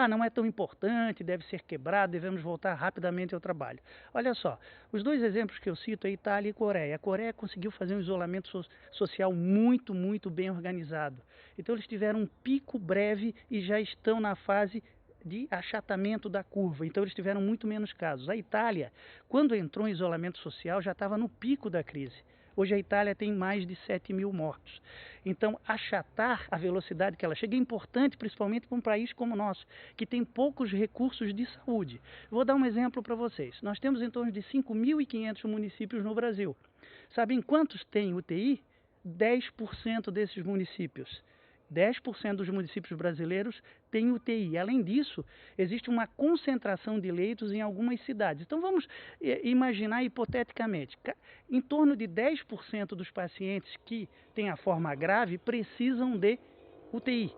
Não é tão importante, deve ser quebrado, devemos voltar rapidamente ao trabalho. Olha só, os dois exemplos que eu cito é Itália e Coreia. A Coreia conseguiu fazer um isolamento social muito, muito bem organizado. Então eles tiveram um pico breve e já estão na fase de achatamento da curva, então eles tiveram muito menos casos. A Itália, quando entrou em isolamento social, já estava no pico da crise. Hoje a Itália tem mais de 7 mil mortos. Então, achatar a velocidade que ela chega é importante, principalmente para um país como o nosso, que tem poucos recursos de saúde. Vou dar um exemplo para vocês. Nós temos em torno de 5.500 municípios no Brasil. Sabem quantos têm UTI? 10% desses municípios. 10% dos municípios brasileiros têm UTI. Além disso, existe uma concentração de leitos em algumas cidades. Então vamos imaginar hipoteticamente, em torno de 10% dos pacientes que têm a forma grave precisam de UTI.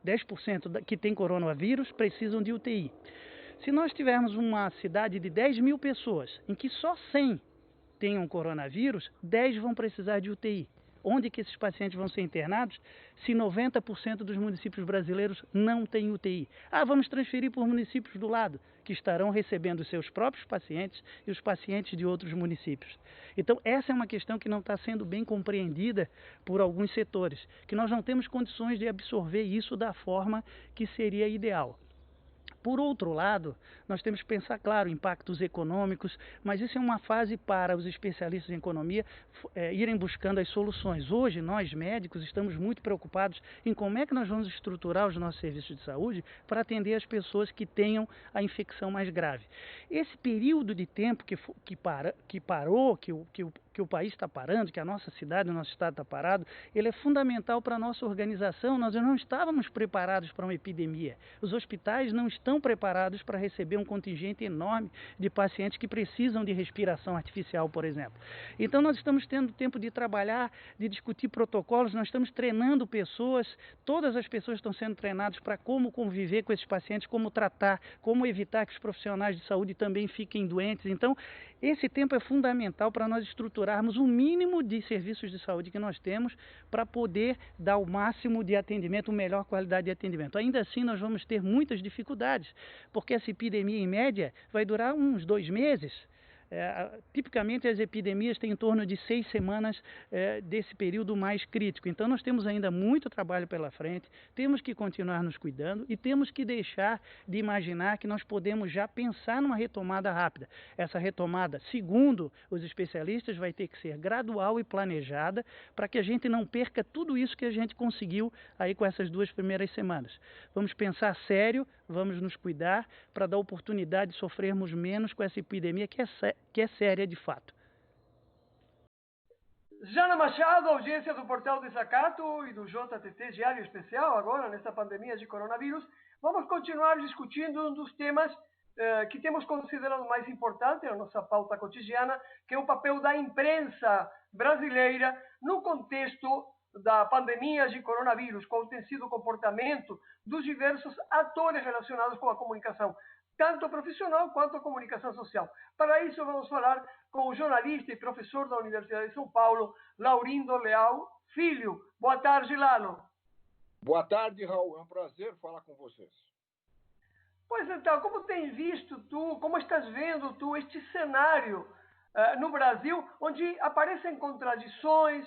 10% que têm coronavírus precisam de UTI. Se nós tivermos uma cidade de 10 mil pessoas, em que só 100 tenham coronavírus, 10 vão precisar de UTI. Onde que esses pacientes vão ser internados se 90% dos municípios brasileiros não têm UTI? Vamos transferir para os municípios do lado, que estarão recebendo os seus próprios pacientes e os pacientes de outros municípios. Então, essa é uma questão que não está sendo bem compreendida por alguns setores, que nós não temos condições de absorver isso da forma que seria ideal. Por outro lado, nós temos que pensar, claro, impactos econômicos, mas isso é uma fase para os especialistas em economia irem buscando as soluções. Hoje, nós médicos estamos muito preocupados em como é que nós vamos estruturar os nossos serviços de saúde para atender as pessoas que tenham a infecção mais grave. Esse período de tempo que parou, que o país está parando, que a nossa cidade, o nosso estado está parado, ele é fundamental para a nossa organização. Nós não estávamos preparados para uma epidemia. Os hospitais não estão preparados para receber um contingente enorme de pacientes que precisam de respiração artificial, por exemplo. Então nós estamos tendo tempo de trabalhar, de discutir protocolos, nós estamos treinando pessoas, todas as pessoas estão sendo treinadas para como conviver com esses pacientes, como tratar, como evitar que os profissionais de saúde também fiquem doentes. Então, esse tempo é fundamental para nós estruturarmos o mínimo de serviços de saúde que nós temos para poder dar o máximo de atendimento, melhor qualidade de atendimento. Ainda assim, nós vamos ter muitas dificuldades, porque essa epidemia, em média, vai durar uns 2 meses. Tipicamente as epidemias têm em torno de 6 semanas desse período mais crítico. Então nós temos ainda muito trabalho pela frente, temos que continuar nos cuidando e temos que deixar de imaginar que nós podemos já pensar numa retomada rápida. Essa retomada, segundo os especialistas, vai ter que ser gradual e planejada para que a gente não perca tudo isso que a gente conseguiu aí com essas 2 primeiras semanas. Vamos pensar sério, vamos nos cuidar para dar oportunidade de sofrermos menos com essa epidemia que é séria de fato. Jana Machado, audiência do Portal Desacato e do JTT Diário Especial, agora nesta pandemia de coronavírus. Vamos continuar discutindo um dos temas que temos considerado mais importante na nossa pauta cotidiana, que é o papel da imprensa brasileira no contexto da pandemia de coronavírus, qual tem sido o comportamento dos diversos atores relacionados com a comunicação, tanto profissional quanto a comunicação social. Para isso, vamos falar com o jornalista e professor da Universidade de São Paulo, Laurindo Leal Filho. Boa tarde, Lalo. Boa tarde, Raul. É um prazer falar com vocês. Pois então, como tem visto tu, como estás vendo tu este cenário no Brasil, onde aparecem contradições,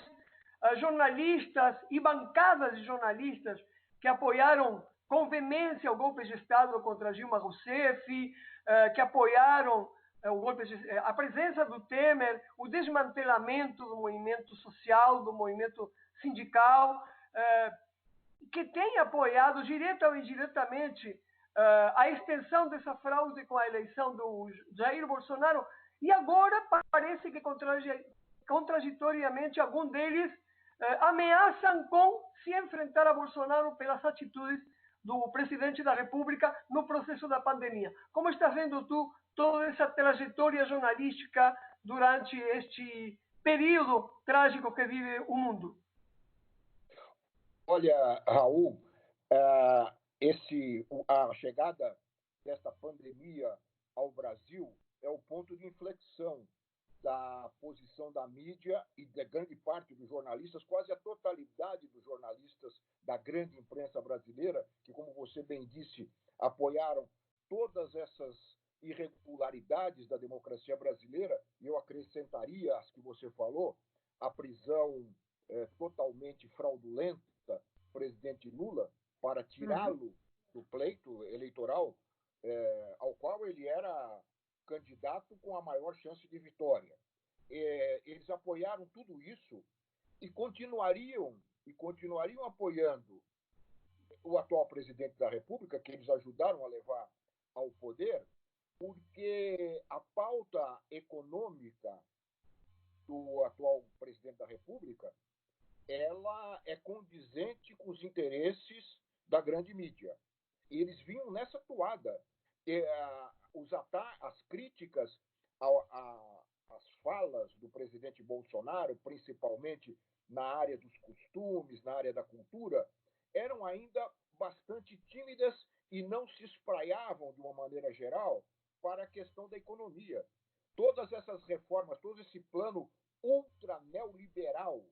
jornalistas e bancadas de jornalistas que apoiaram com veemência o golpe de Estado contra Dilma Rousseff, que apoiaram a presença do Temer, o desmantelamento do movimento social, do movimento sindical, que tem apoiado direta ou indiretamente a extensão dessa fraude com a eleição do Jair Bolsonaro, e agora parece que contraditoriamente algum deles ameaçam com se enfrentar a Bolsonaro pelas atitudes do presidente da República no processo da pandemia. Como está vendo tu toda essa trajetória jornalística durante este período trágico que vive o mundo? Olha, Raul, a chegada desta pandemia ao Brasil é o ponto de inflexão da posição da mídia e da grande parte dos jornalistas, quase a totalidade dos jornalistas da grande imprensa brasileira, que, como você bem disse, apoiaram todas essas irregularidades da democracia brasileira, e eu acrescentaria as que você falou, a prisão totalmente fraudulenta do presidente Lula para tirá-lo do pleito eleitoral, ao qual ele era candidato com a maior chance de vitória. Eles apoiaram tudo isso e continuariam apoiando o atual presidente da República, que eles ajudaram a levar ao poder, porque a pauta econômica do atual presidente da República ela é condizente com os interesses da grande mídia. E eles vinham nessa toada. As críticas às falas do presidente Bolsonaro, principalmente na área dos costumes, na área da cultura, eram ainda bastante tímidas e não se espraiavam, de uma maneira geral, para a questão da economia. Todas essas reformas, todo esse plano ultra-neoliberal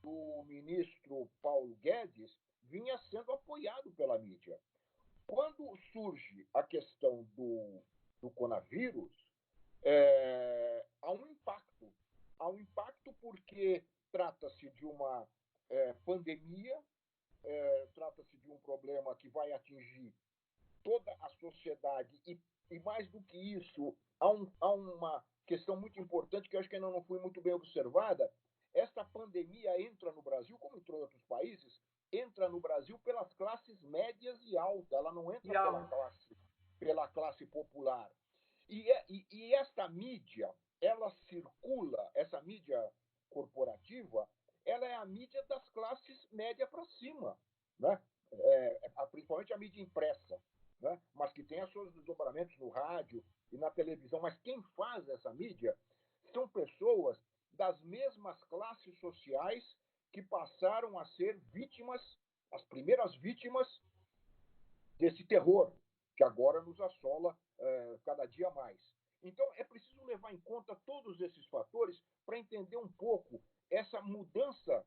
do ministro Paulo Guedes vinha sendo apoiado pela mídia. Quando surge a questão do coronavírus, há um impacto. Há um impacto porque trata-se de uma pandemia, trata-se de um problema que vai atingir toda a sociedade e mais do que isso, há uma questão muito importante que eu acho que ainda não foi muito bem observada. Esta pandemia entra no Brasil, como entrou em outros países, entra no Brasil pelas classes médias e altas, ela não entra pela classe popular. E esta mídia, ela circula, essa mídia corporativa, ela é a mídia das classes média para cima, né? Principalmente a mídia impressa, né? Mas que tem os seus desdobramentos no rádio e na televisão. Mas quem faz essa mídia são pessoas das mesmas classes sociais que passaram a ser vítimas, as primeiras vítimas desse terror que agora nos assola cada dia mais. Então, é preciso levar em conta todos esses fatores para entender um pouco essa mudança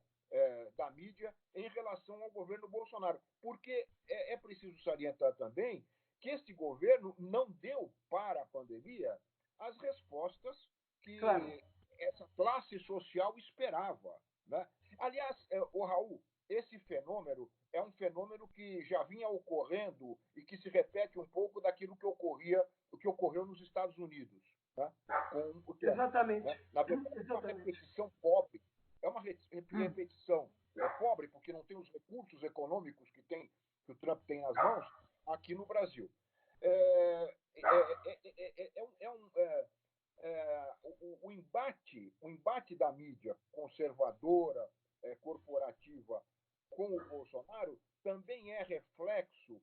da mídia em relação ao governo Bolsonaro. Porque é preciso salientar também que este governo não deu para a pandemia as respostas que Claro. essa classe social esperava, né? Aliás, o Raul, esse fenômeno é um fenômeno que já vinha ocorrendo e que se repete um pouco daquilo que ocorreu nos Estados Unidos, né? Com o Trump, Exatamente. né? Na verdade, é uma Exatamente. repetição pobre, é uma repetição pobre porque não tem os recursos econômicos que o Trump tem nas mãos aqui no Brasil. O embate da mídia conservadora, corporativa com o Bolsonaro também é reflexo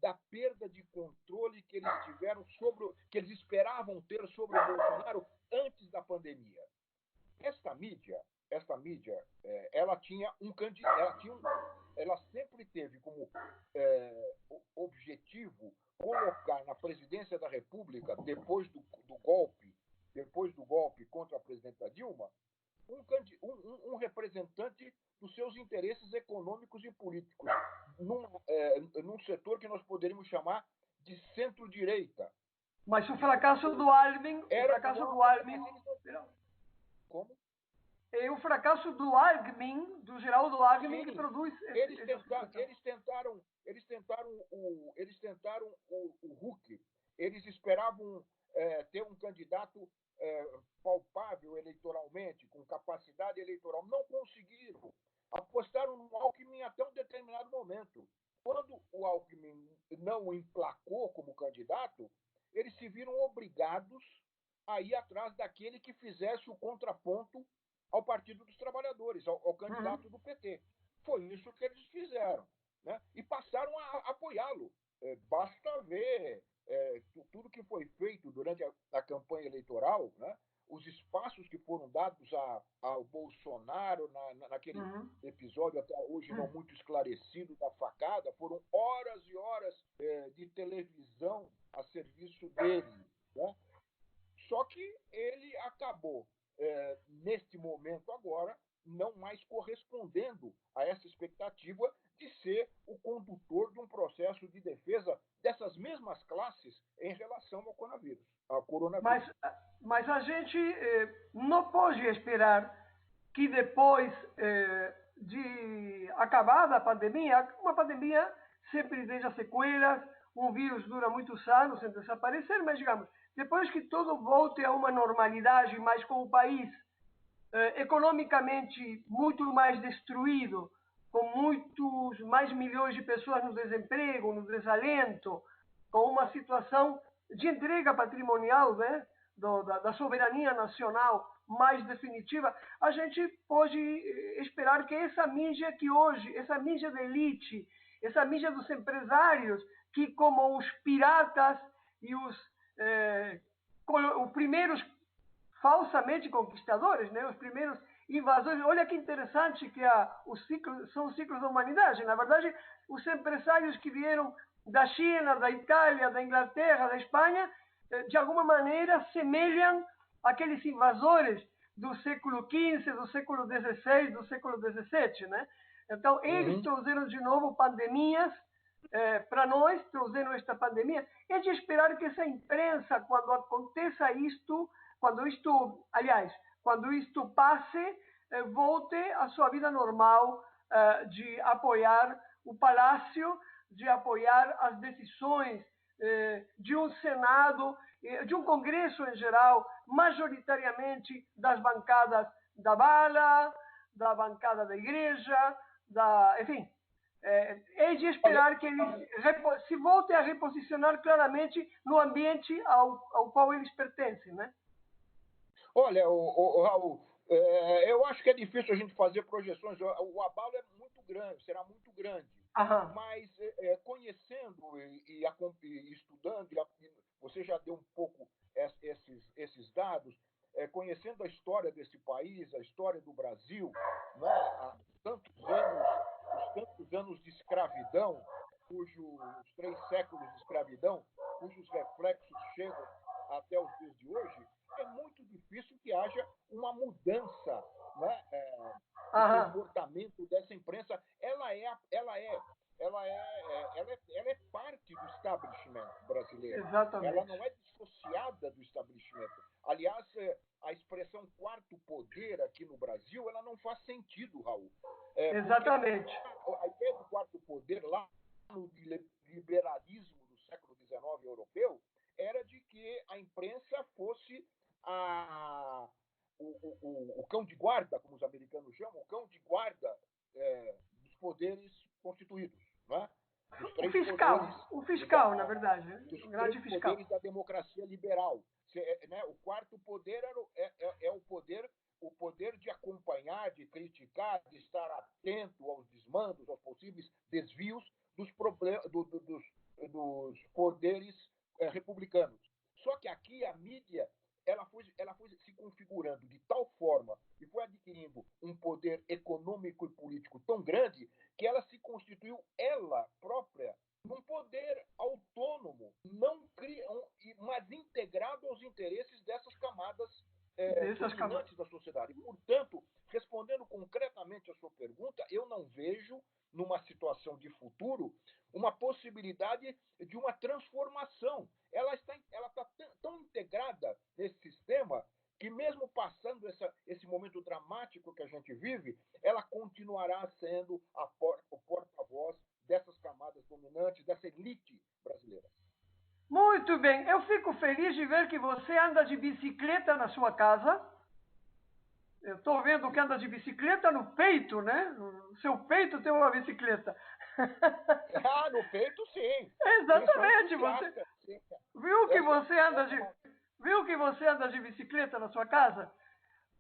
da perda de controle que eles tiveram que eles esperavam ter sobre o Bolsonaro antes da pandemia. Esta mídia, ela tinha ela sempre teve como objetivo colocar na presidência da República, depois do golpe contra a presidenta Dilma, um representante dos seus interesses econômicos e políticos, num setor que nós poderíamos chamar de centro-direita. Mas o fracasso do Alckmin, Como? É o fracasso do Alckmin, do Geraldo Alckmin, que produz eles tentaram o Huck. Eles esperavam ter um candidato palpável eleitoralmente, com capacidade eleitoral. Não conseguiram. Apostaram no Alckmin até um determinado momento. Quando o Alckmin não o emplacou como candidato, eles se viram obrigados a ir atrás daquele que fizesse o contraponto ao Partido dos Trabalhadores, ao candidato do PT. Foi isso que eles fizeram, né? E passaram a apoiá-lo. Basta ver tudo que foi feito durante a campanha eleitoral, né? Os espaços que foram dados ao Bolsonaro naquele episódio até hoje não muito esclarecido da facada, foram horas e horas de televisão a serviço dele, né? Só que ele acabou, neste momento agora, não mais correspondendo a essa expectativa de ser o condutor de um processo de defesa dessas mesmas classes em relação ao coronavírus. Mas a gente não pode esperar que depois de acabada a pandemia, uma pandemia sempre deixa sequelas, um vírus dura muitos anos sem desaparecer, mas digamos, depois que tudo volte a uma normalidade, mas com o país economicamente muito mais destruído, com muitos mais milhões de pessoas no desemprego, no desalento, com uma situação de entrega patrimonial, né, da soberania nacional mais definitiva, a gente pode esperar que essa mídia que hoje, essa mídia da elite, essa mídia dos empresários, que como os piratas e os primeiros falsamente conquistadores, né? Os primeiros invasores. Olha que interessante que são os ciclos da humanidade. Na verdade, os empresários que vieram da China, da Itália, da Inglaterra, da Espanha, de alguma maneira semelham aqueles invasores do século XV, do século XVI, do século XVII, né? Então, eles trouxeram de novo pandemias para nós, trouxeram esta pandemia. É de esperar que essa imprensa, quando aconteça isto, quando isto passe, volte à sua vida normal de apoiar o Palácio, de apoiar as decisões de um Senado, de um Congresso em geral, majoritariamente das bancadas da bala, da bancada da igreja, enfim. É de esperar que eles se voltem a reposicionar claramente no ambiente ao qual eles pertencem, né? Olha, Raul, eu acho que é difícil a gente fazer projeções. O abalo é muito grande, será muito grande. Mas conhecendo e estudando, você já deu um pouco esses dados, conhecendo a história desse país, a história do Brasil, né, há os tantos anos de escravidão, os 3 séculos de escravidão, cujos reflexos chegam até os dias de hoje, é muito difícil que haja uma mudança, né, no comportamento dessa imprensa. Ela é ela é parte do establishment brasileiro. Exatamente. Ela não é dissociada do establishment. Aliás, a expressão quarto poder aqui no Brasil, ela não faz sentido, Raul. Exatamente. A ideia do quarto poder lá no liberalismo do século XIX europeu era de que a imprensa fosse o cão de guarda, como os americanos chamam, o cão de guarda dos poderes constituídos, não é? O fiscal, na verdade, dos o grande três fiscal. poderes da democracia liberal. Né? O quarto poder é o poder de acompanhar, de criticar, de estar atento aos desmandos, aos possíveis desvios dos poderes republicanos. Só que aqui a mídia ela foi se configurando de tal forma e foi adquirindo um poder econômico e político tão grande que ela se constituiu ela própria num poder autônomo, mas integrado aos interesses dessas camadas dominantes da sociedade. Portanto, respondendo concretamente a sua pergunta, eu não vejo, numa situação de futuro, uma possibilidade de uma transformação. Ela está tão integrada nesse sistema que, mesmo passando esse momento dramático que a gente vive, ela continuará sendo o porta-voz dessas camadas dominantes, dessa elite brasileira. Muito bem. Eu fico feliz de ver que você anda de bicicleta na sua casa. Eu estou vendo que anda de bicicleta no peito, né? No seu peito tem uma bicicleta. No peito, sim. Exatamente. Você viu que você anda de bicicleta na sua casa?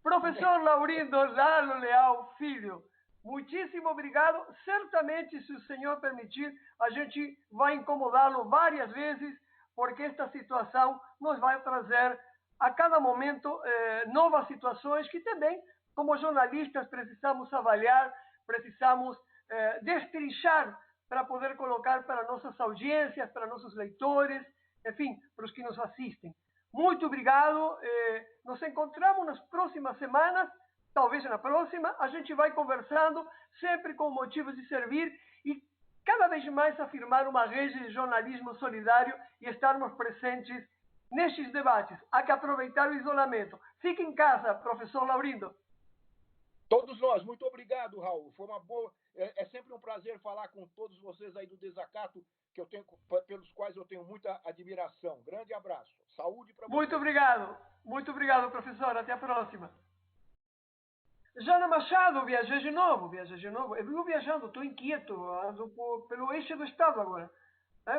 Professor Laurindo Lalo Leal Filho, muitíssimo obrigado. Certamente, se o senhor permitir, a gente vai incomodá-lo várias vezes, porque esta situação nos vai trazer a cada momento novas situações que também, como jornalistas, precisamos avaliar, precisamos destrinchar para poder colocar para nossas audiências, para nossos leitores, enfim, para os que nos assistem. Muito obrigado. Nos encontramos nas próximas semanas, talvez na próxima. A gente vai conversando, sempre com motivos de servir e cada vez mais afirmar uma rede de jornalismo solidário e estarmos presentes nestes debates. Há que aproveitar o isolamento. Fique em casa, professor Laurindo. Todos nós, muito obrigado, Raul. Foi uma boa. É sempre um prazer falar com todos vocês aí do Desacato, pelos quais eu tenho muita admiração. Grande abraço. Saúde para vocês. Muito obrigado, professor. Até a próxima. Jana Machado, viajei de novo. Eu vivo viajando, estou inquieto, ando pelo eixo do estado agora.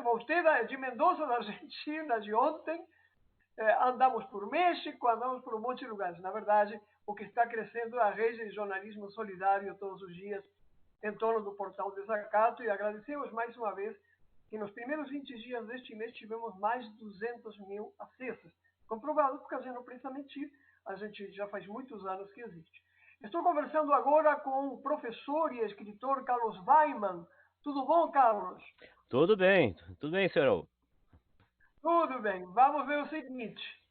Voltei de Mendoza, da Argentina, de ontem. Andamos por México, andamos por um monte de lugares. Na verdade, o que está crescendo é a rede de jornalismo solidário todos os dias em torno do portal Desacato, e agradecemos mais uma vez que nos primeiros 20 dias deste mês tivemos mais de 200 mil acessos. Comprovado, porque a gente não precisa mentir, a gente já faz muitos anos que existe. Estou conversando agora com o professor e escritor Carlos Weimann. Tudo bom, Carlos? Tudo bem, senhor. Tudo bem. Vamos ver o seguinte.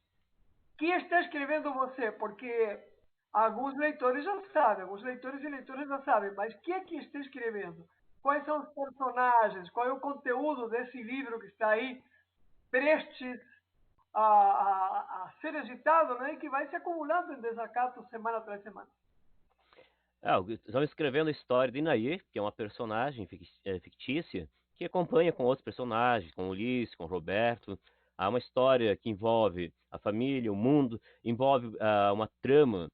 O que está escrevendo você? Porque alguns leitores já sabem, alguns leitores e leitoras já sabem, mas o que é que está escrevendo? Quais são os personagens? Qual é o conteúdo desse livro que está aí prestes a ser editado, né? E que vai se acumulando em Desacato semana após semana? Estão escrevendo a história de Inaê, que é uma personagem fictícia, que acompanha com outros personagens, com Ulisses, com Roberto. Há uma história que envolve a família, o mundo, envolve uma trama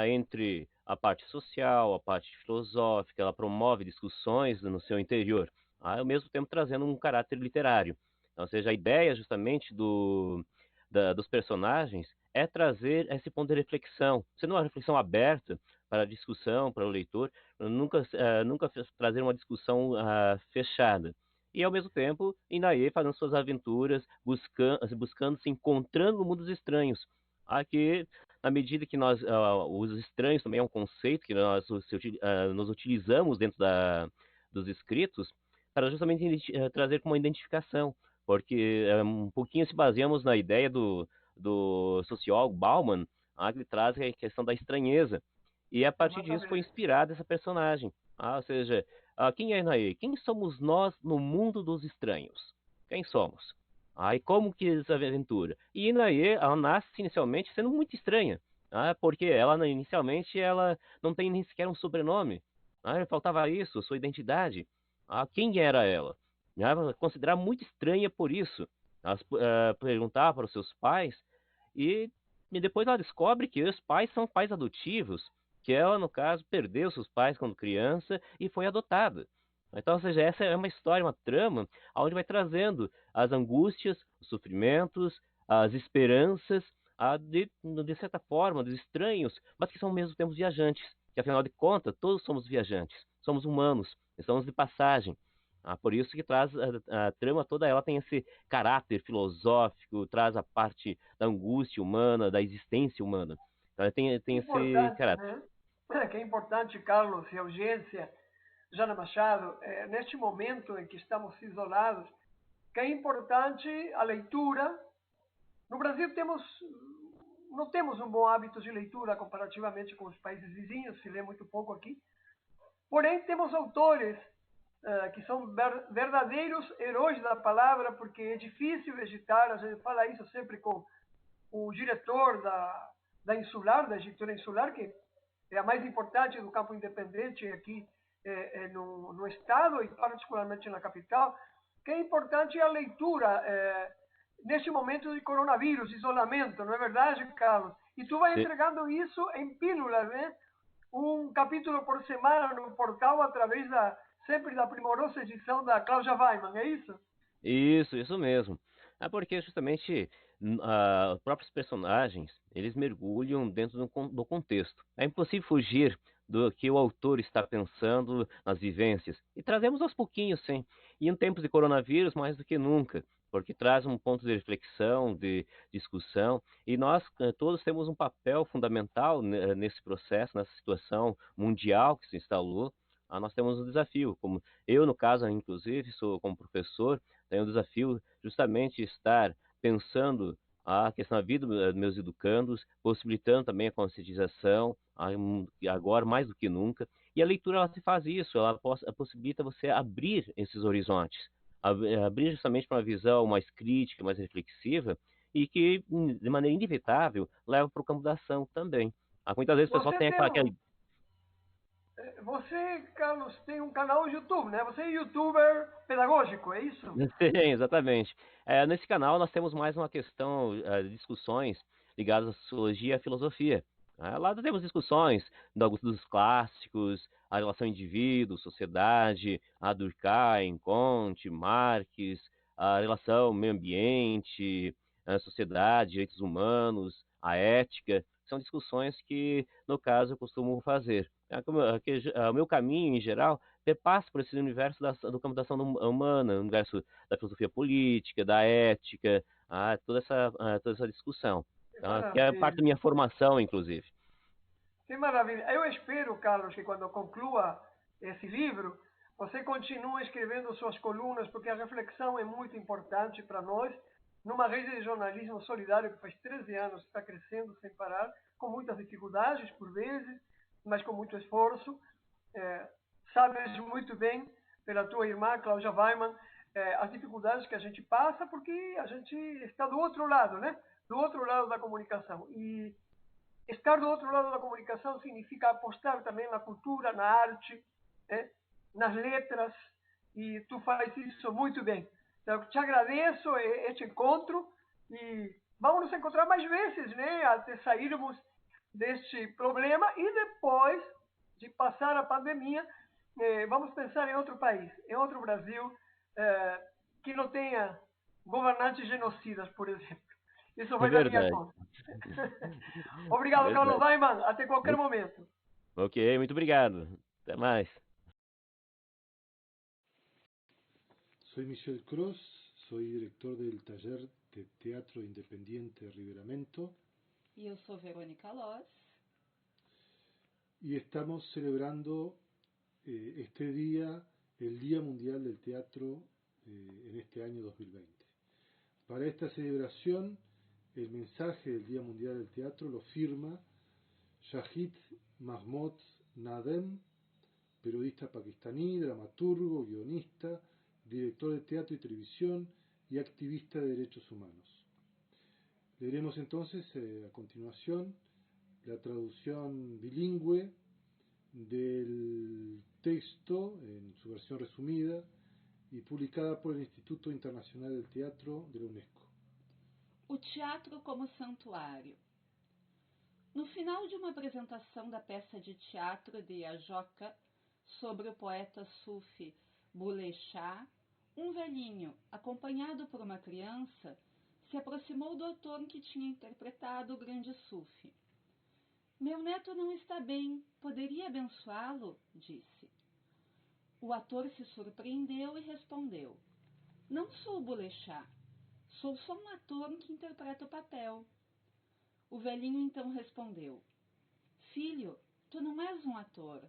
entre a parte social, a parte filosófica, ela promove discussões no seu interior, ao mesmo tempo trazendo um caráter literário. Então, ou seja, a ideia justamente dos personagens é trazer esse ponto de reflexão, sendo uma reflexão aberta para a discussão, para o leitor, nunca trazer uma discussão fechada. E, ao mesmo tempo, Inaê fazendo suas aventuras, buscando se encontrando no mundos estranhos. Aqui, na medida que nós, os estranhos também é um conceito que nós nos utilizamos dentro dos escritos, para justamente trazer como uma identificação, porque um pouquinho se baseamos na ideia do sociólogo Bauman, que ele traz a questão da estranheza. E a partir disso foi inspirada essa personagem. Ou seja, quem é Inaê? Quem somos nós no mundo dos estranhos? Quem somos? E como que essa aventura? E Inaê, ela nasce inicialmente sendo muito estranha, porque ela inicialmente ela não tem nem sequer um sobrenome. Faltava isso, sua identidade. Quem era ela? Ela é considerada muito estranha por isso. Ela perguntava para os seus pais e, e depois ela descobre que os pais são pais adotivos, que ela, no caso, perdeu seus pais quando criança e foi adotada. Então, ou seja, essa é uma história, uma trama, onde vai trazendo as angústias, os sofrimentos, as esperanças, de certa forma, dos estranhos, mas que são ao mesmo tempo viajantes. Que afinal de contas, todos somos viajantes, somos humanos, estamos de passagem. Por isso que traz a trama toda, ela tem esse caráter filosófico, traz a parte da angústia humana, da existência humana. Então, tem esse caráter. Né? Que é importante, Carlos e audiência, Jana Machado, neste momento em que estamos isolados, que é importante a leitura. No Brasil não temos um bom hábito de leitura comparativamente com os países vizinhos, se lê muito pouco aqui. Porém, temos autores que são verdadeiros heróis da palavra, porque é difícil editar, a gente fala isso sempre com o diretor da Insular, da editora Insular, que é a mais importante do campo independente aqui no estado e particularmente na capital, que é importante a leitura neste momento de coronavírus, isolamento, não é verdade, Carlos? E tu vai entregando isso em pílulas, né? Um capítulo por semana no portal através sempre da primorosa edição da Cláudia Weiman, é isso? Isso mesmo. Porque justamente os próprios personagens, eles mergulham dentro do contexto. É impossível fugir do que o autor está pensando nas vivências. E trazemos aos pouquinhos, sim. E em tempos de coronavírus, mais do que nunca, porque traz um ponto de reflexão, de discussão, e nós todos temos um papel fundamental nesse processo, nessa situação mundial que se instalou. Nós temos um desafio, como eu, no caso, inclusive, sou como professor, tenho um desafio justamente estar pensando a questão da vida dos meus educandos, possibilitando também a conscientização, agora mais do que nunca. E a leitura ela se faz isso, ela possibilita você abrir esses horizontes, abrir justamente para uma visão mais crítica, mais reflexiva, e que, de maneira inevitável, leva para o campo da ação também. Muitas vezes o pessoal tem aquela. Você, Carlos, tem um canal no YouTube, né? Você é youtuber pedagógico, é isso? Sim, exatamente. Nesse canal nós temos mais uma questão de discussões ligadas à sociologia e à filosofia. Lá temos discussões dos clássicos, a relação indivíduo, sociedade, a Durkheim, Comte, Marx, a relação meio ambiente, a sociedade, direitos humanos, a ética. São discussões que, no caso, eu costumo fazer. O meu caminho, em geral, perpassa por esse universo do campo da ação humana, o universo da filosofia política, da ética, toda essa discussão. Que é parte da minha formação, inclusive. Que maravilha. Eu espero, Carlos, que quando conclua esse livro, você continue escrevendo suas colunas, porque a reflexão é muito importante para nós, numa rede de jornalismo solidário que faz 13 anos está crescendo sem parar, com muitas dificuldades por vezes, mas com muito esforço. Sabes muito bem, pela tua irmã, Cláudia Weiman, as dificuldades que a gente passa, porque a gente está do outro lado, né? Do outro lado da comunicação. E estar do outro lado da comunicação significa apostar também na cultura, na arte, nas letras, e tu faz isso muito bem. Então, eu te agradeço este encontro e vamos nos encontrar mais vezes, né? Até sairmos deste problema e depois de passar a pandemia, vamos pensar em outro país, em outro Brasil, que não tenha governantes genocidas, por exemplo. Isso vai da minha conta. Obrigado, Carlos Weiman. Até qualquer momento. Ok, muito obrigado. Até mais. Soy Michel Cross, soy director del taller de Teatro Independiente Riberamento. E eu sou Verônica Loz. Y estamos celebrando este día, el Día Mundial del Teatro, en este año 2020. Para esta celebración, el mensaje del Día Mundial del Teatro lo firma Shahid Mahmoud Nadem, periodista pakistaní, dramaturgo, guionista, director de teatro y televisión y activista de derechos humanos. Leeremos entonces a continuación la traducción bilingüe del texto en su versión resumida e publicada por el Instituto Internacional del Teatro de la UNESCO. O teatro como santuário. No final de uma apresentação da peça de teatro de Ajoca sobre o poeta sufi Bulleh Shah, um velhinho, acompanhado por uma criança, se aproximou do ator que tinha interpretado o grande sufi. Meu neto não está bem, poderia abençoá-lo? Disse. O ator se surpreendeu e respondeu: Não sou Bulleh Shah, sou só um ator que interpreta o papel. O velhinho então respondeu: Filho, tu não és um ator,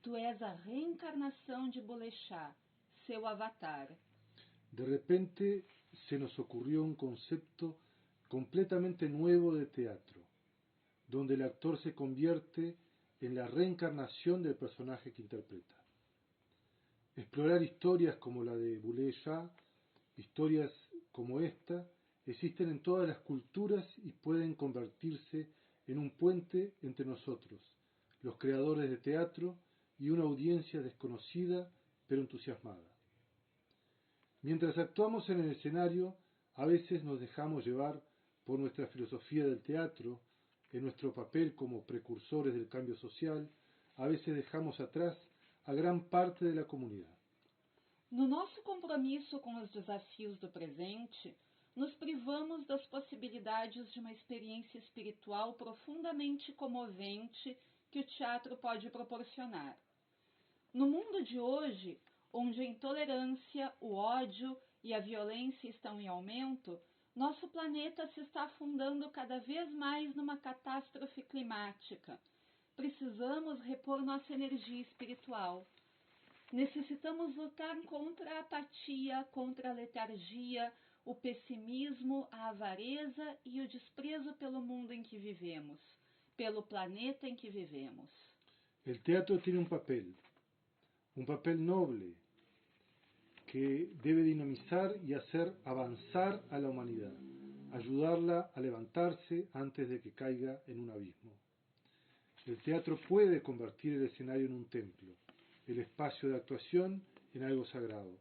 tu és a reencarnação de Bulleh Shah, seu avatar. De repente se nos ocurrió un concepto completamente nuevo de teatro, donde el actor se convierte en la reencarnación del personaje que interpreta. Explorar historias como la de Bulleh Shah, historias como esta, existen en todas las culturas y pueden convertirse en un puente entre nosotros, los creadores de teatro, y una audiencia desconocida pero entusiasmada. Mientras actuamos en el escenario, a veces nos dejamos llevar por nuestra filosofía del teatro, en nuestro papel como precursores del cambio social, a veces dejamos atrás a gran parte de la comunidad. No nosso compromisso com os desafios do presente, nos privamos das possibilidades de uma experiência espiritual profundamente comovente que o teatro pode proporcionar. No mundo de hoje, onde a intolerância, o ódio e a violência estão em aumento, nosso planeta se está afundando cada vez mais numa catástrofe climática. Precisamos repor nossa energia espiritual. Necessitamos lutar contra a apatia, contra a letargia, o pessimismo, a avareza e o desprezo pelo mundo em que vivemos, pelo planeta em que vivemos. El teatro tiene un papel noble, que debe dinamizar y hacer avanzar a la humanidad, ayudarla a levantarse antes de que caiga en un abismo. El teatro puede convertir el escenario en un templo, el espacio de actuación en algo sagrado.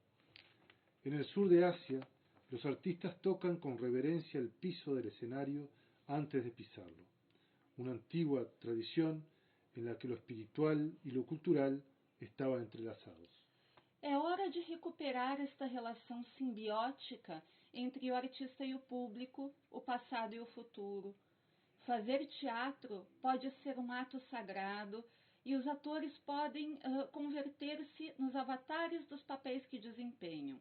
En el sur de Asia, los artistas tocan con reverencia el piso del escenario antes de pisarlo, una antigua tradición en la que lo espiritual y lo cultural estaban entrelazados. É hora de recuperar esta relação simbiótica entre o artista e o público, o passado e o futuro. Fazer teatro pode ser um ato sagrado e os atores podem converter-se nos avatares dos papéis que desempenham.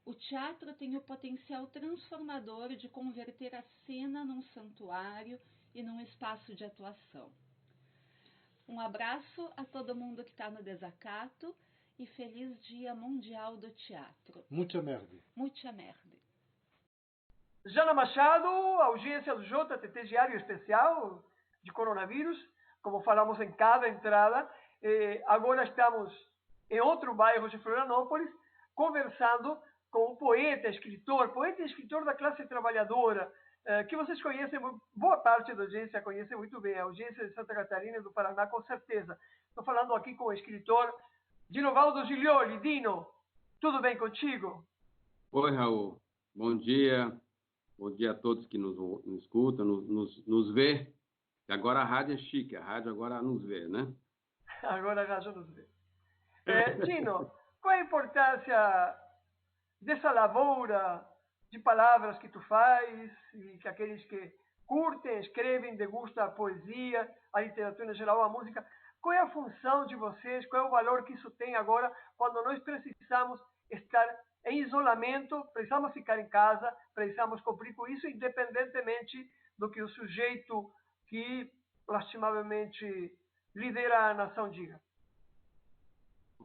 O teatro tem o potencial transformador de converter a cena num santuário e num espaço de atuação. Um abraço a todo mundo que está no desacato e feliz Dia Mundial do Teatro. Mucha merde. Mucha merde. Jana Machado, audiência do JTT Diário Especial de Coronavírus, como falamos em cada entrada. Agora estamos em outro bairro de Florianópolis, conversando com um poeta e escritor da classe trabalhadora, que vocês conhecem, boa parte da audiência conhece muito bem, a audiência de Santa Catarina e do Paraná, com certeza. Estou falando aqui com o escritor Dinovaldo Giglioli. Dino, tudo bem contigo? Oi, Raul. Bom dia. Bom dia a todos que nos escutam, nos vê. E agora a rádio é chique, a rádio agora nos vê, né? Agora a rádio nos vê. Dino, qual a importância dessa lavoura de palavras que tu faz e que aqueles que curtem, escrevem, degustam a poesia, a literatura em geral, a música? Qual é a função de vocês? Qual é o valor que isso tem agora, quando nós precisamos estar em isolamento, precisamos ficar em casa, precisamos cumprir com isso, independentemente do que o sujeito que, lastimavelmente, lidera a nação diga?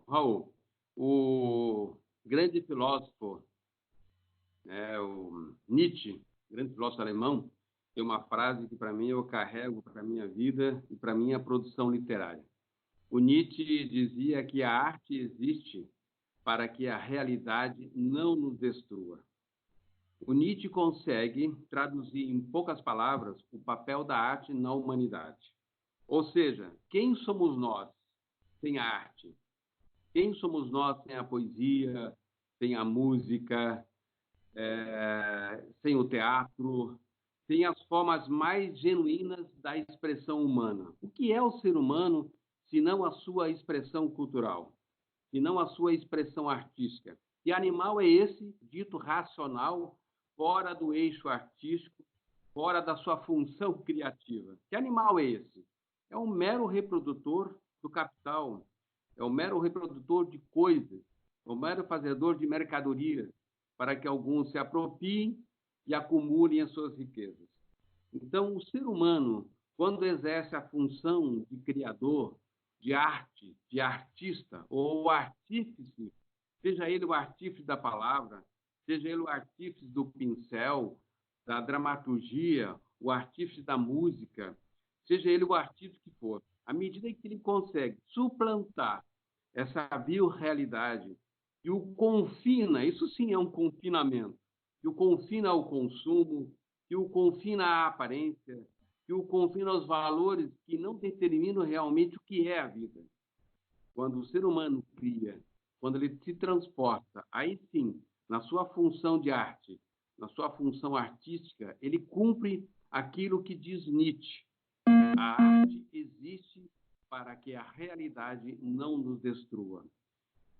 Raul, o grande filósofo, o Nietzsche, grande filósofo alemão, tem uma frase que, para mim, eu carrego para a minha vida e para a minha produção literária. O Nietzsche dizia que a arte existe para que a realidade não nos destrua. O Nietzsche consegue traduzir em poucas palavras o papel da arte na humanidade. Ou seja, quem somos nós sem a arte? Quem somos nós sem a poesia, sem a música, sem o teatro, sem as formas mais genuínas da expressão humana? O que é o ser humano se não a sua expressão cultural, se não a sua expressão artística? Que animal é esse, dito racional, fora do eixo artístico, fora da sua função criativa? Que animal é esse? É um mero reprodutor do capital, é um mero reprodutor de coisas, é um mero fazedor de mercadorias, para que alguns se apropriem e acumulem as suas riquezas. Então, o ser humano, quando exerce a função de criador, de arte, de artista, ou artífice, seja ele o artífice da palavra, seja ele o artífice do pincel, da dramaturgia, o artífice da música, seja ele o artífice que for, à medida que ele consegue suplantar essa biorrealidade e o confina, isso sim é um confinamento, que o confina ao consumo, que o confina à aparência, que o confina aos valores que não determinam realmente o que é a vida. Quando o ser humano cria, quando ele se transporta, aí sim, na sua função de arte, na sua função artística, ele cumpre aquilo que diz Nietzsche. A arte existe para que a realidade não nos destrua.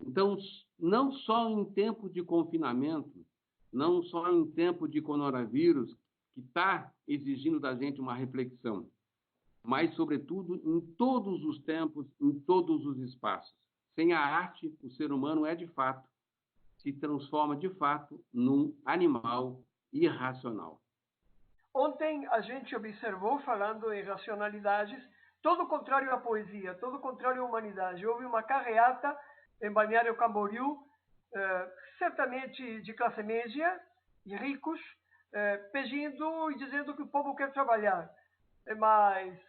Então, não só em tempo de confinamento, não só em tempo de coronavírus, que está exigindo da gente uma reflexão, mas, sobretudo, em todos os tempos, em todos os espaços. Sem a arte, o ser humano de fato, se transforma, de fato, num animal irracional. Ontem a gente observou, falando em racionalidades, todo o contrário à poesia, todo o contrário à humanidade. Houve uma carreata em Balneário Camboriú, certamente de classe média e ricos, pedindo e dizendo que o povo quer trabalhar. Mas,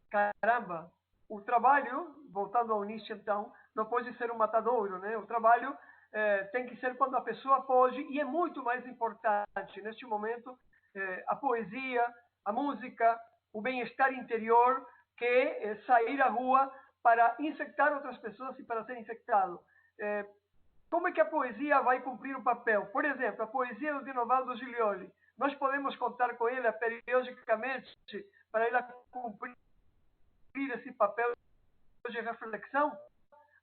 caramba, o trabalho, voltando ao Nietzsche então, não pode ser um matadouro, né? O trabalho tem que ser quando a pessoa pode, e é muito mais importante neste momento a poesia, a música, o bem-estar interior, que sair à rua para infectar outras pessoas e para ser infectado. Como é que a poesia vai cumprir o papel? Por exemplo, a poesia do Dinovaldo Giglioli. Nós podemos contar com ela periodicamente para ela cumprir esse papel de reflexão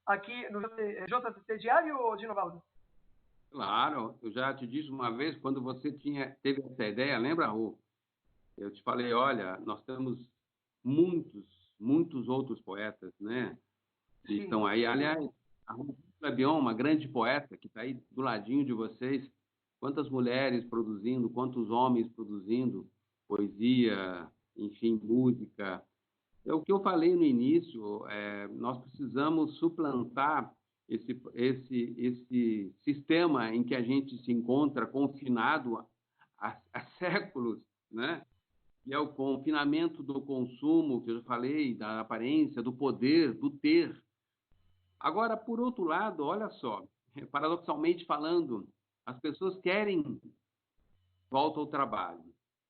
aqui no JTT Diário, Dinovaldo? Claro, eu já te disse uma vez, quando você teve essa ideia, lembra, Rô? Eu te falei, olha, nós temos muitos outros poetas, né? Que estão aí. Aliás, a Rô Lebion, uma grande poeta, que está aí do ladinho de vocês. Quantas mulheres produzindo, quantos homens produzindo poesia, enfim, música. É o que eu falei no início, nós precisamos suplantar esse sistema em que a gente se encontra confinado há séculos, né? E é o confinamento do consumo, que eu já falei, da aparência, do poder, do ter. Agora, por outro lado, olha só, paradoxalmente falando, as pessoas querem volta ao trabalho.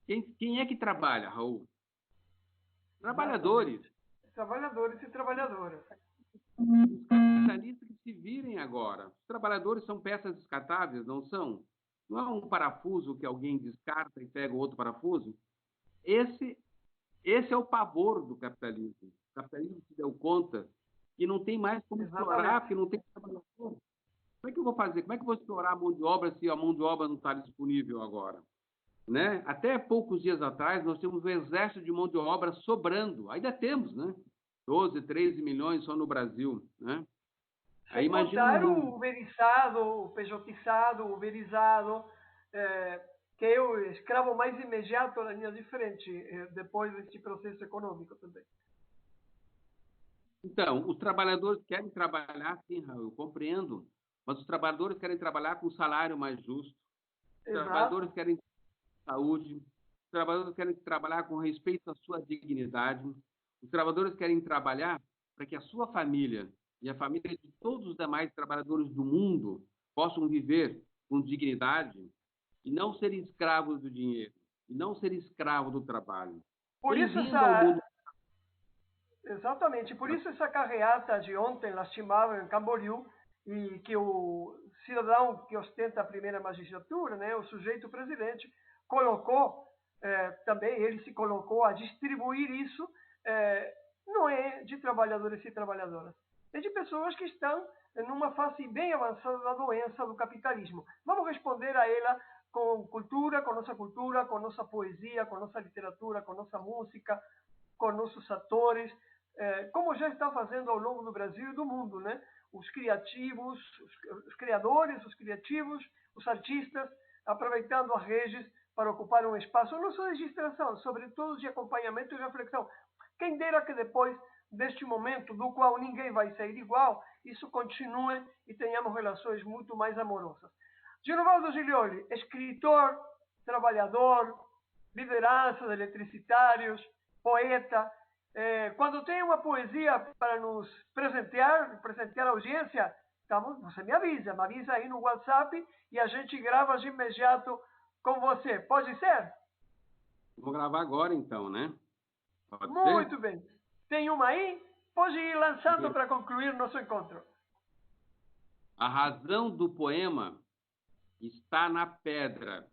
Quem é que trabalha, Raul? Trabalhadores. Trabalhadores e trabalhadoras. Os capitalistas que se virem agora. Os trabalhadores são peças descartáveis, não são? Não é um parafuso que alguém descarta e pega outro parafuso? Esse é o pavor do capitalismo. O capitalismo se deu conta que não tem mais como explorar, porque não tem trabalhador. Como é que eu vou fazer? Como é que eu vou explorar a mão de obra se a mão de obra não está disponível agora? Né? Até poucos dias atrás, nós tínhamos um exército de mão de obra sobrando. Ainda temos, né? 12, 13 milhões só no Brasil. Né? Aí imagina o uberiçado, o pejotizado, o uberizado, que é o escravo mais imediato da linha de frente, depois deste processo econômico também. Então, os trabalhadores querem trabalhar, sim, Raul, eu compreendo, mas os trabalhadores querem trabalhar com um salário mais justo. Os trabalhadores querem saúde, os trabalhadores querem trabalhar com respeito à sua dignidade, os trabalhadores querem trabalhar para que a sua família e a família de todos os demais trabalhadores do mundo possam viver com dignidade e não ser escravos do dinheiro, e não ser escravo do trabalho. Por isso Bem-vindo ao mundo. Exatamente, por isso essa carreata de ontem, lastimável, em Camboriú, e que o cidadão que ostenta a primeira magistratura, né, o sujeito presidente, colocou, também ele se colocou a distribuir isso, não é de trabalhadores e trabalhadoras, é de pessoas que estão numa fase bem avançada da doença do capitalismo. Vamos responder a ela com cultura, com nossa poesia, com nossa literatura, com nossa música, com nossos atores, como já está fazendo ao longo do Brasil e do mundo, né? Os criativos, os criadores, os criativos, os artistas, aproveitando as redes para ocupar um espaço, não só de distração, sobretudo de acompanhamento e reflexão. Quem dera que depois deste momento, do qual ninguém vai sair igual, isso continue e tenhamos relações muito mais amorosas. Ginovaldo Giglioli, escritor, trabalhador, liderança de eletricitários, poeta. Quando tem uma poesia para nos presentear a audiência, você me avisa aí no WhatsApp e a gente grava de imediato com você. Pode ser? Vou gravar agora então, né? Pode Muito ser? bem. Tem uma aí? Pode ir lançando para concluir nosso encontro. A razão do poema está na pedra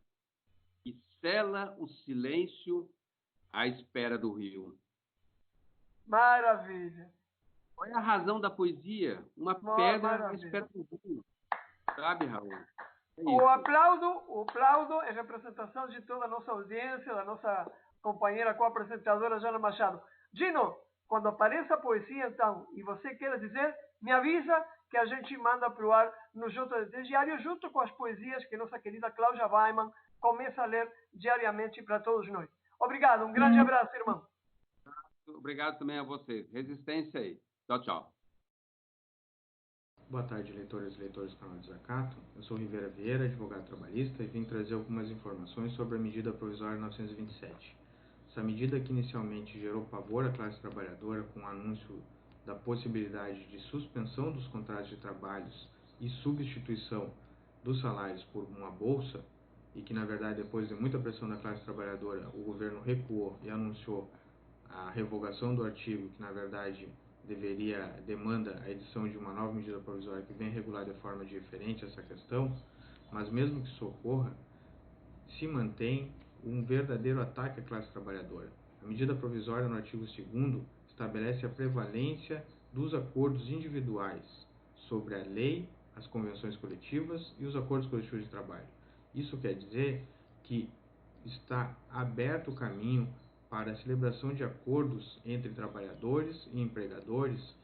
que sela o silêncio à espera do rio. Maravilha. Qual é a razão da poesia? Uma pedra à espera do rio. Sabe, Raul? O aplaudo é representação de toda a nossa audiência, da nossa companheira co-apresentadora Jana Machado. Gino, quando apareça a poesia, então, e você queira dizer, me avisa que a gente manda para o ar no JDT Diário, junto com as poesias que nossa querida Cláudia Weiman começa a ler diariamente para todos nós. Obrigado, um grande abraço, irmão. Obrigado também a vocês. Resistência aí. Tchau, tchau. Boa tarde, leitoras e leitores do canal Desacato. Eu sou Rivera Vieira, advogado trabalhista, e vim trazer algumas informações sobre a medida provisória 927. Essa medida que inicialmente gerou pavor à classe trabalhadora com o anúncio da possibilidade de suspensão dos contratos de trabalhos e substituição dos salários por uma bolsa, e que na verdade depois de muita pressão da classe trabalhadora o governo recuou e anunciou a revogação do artigo que na verdade demanda a edição de uma nova medida provisória que vem regular de forma diferente essa questão, mas mesmo que isso ocorra, se mantém um verdadeiro ataque à classe trabalhadora. A medida provisória no artigo 2º estabelece a prevalência dos acordos individuais sobre a lei, as convenções coletivas e os acordos coletivos de trabalho. Isso quer dizer que está aberto o caminho para a celebração de acordos entre trabalhadores e empregadores,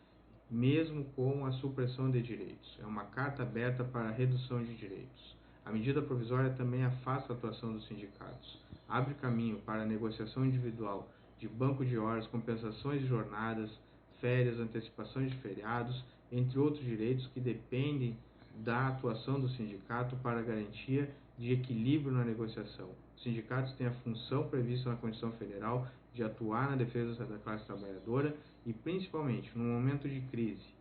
mesmo com a supressão de direitos. É uma carta aberta para a redução de direitos. A medida provisória também afasta a atuação dos sindicatos, abre caminho para a negociação individual de banco de horas, compensações de jornadas, férias, antecipações de feriados, entre outros direitos que dependem da atuação do sindicato para a garantia de equilíbrio na negociação. Os sindicatos têm a função prevista na Constituição Federal de atuar na defesa da classe trabalhadora e, principalmente, no momento de crise,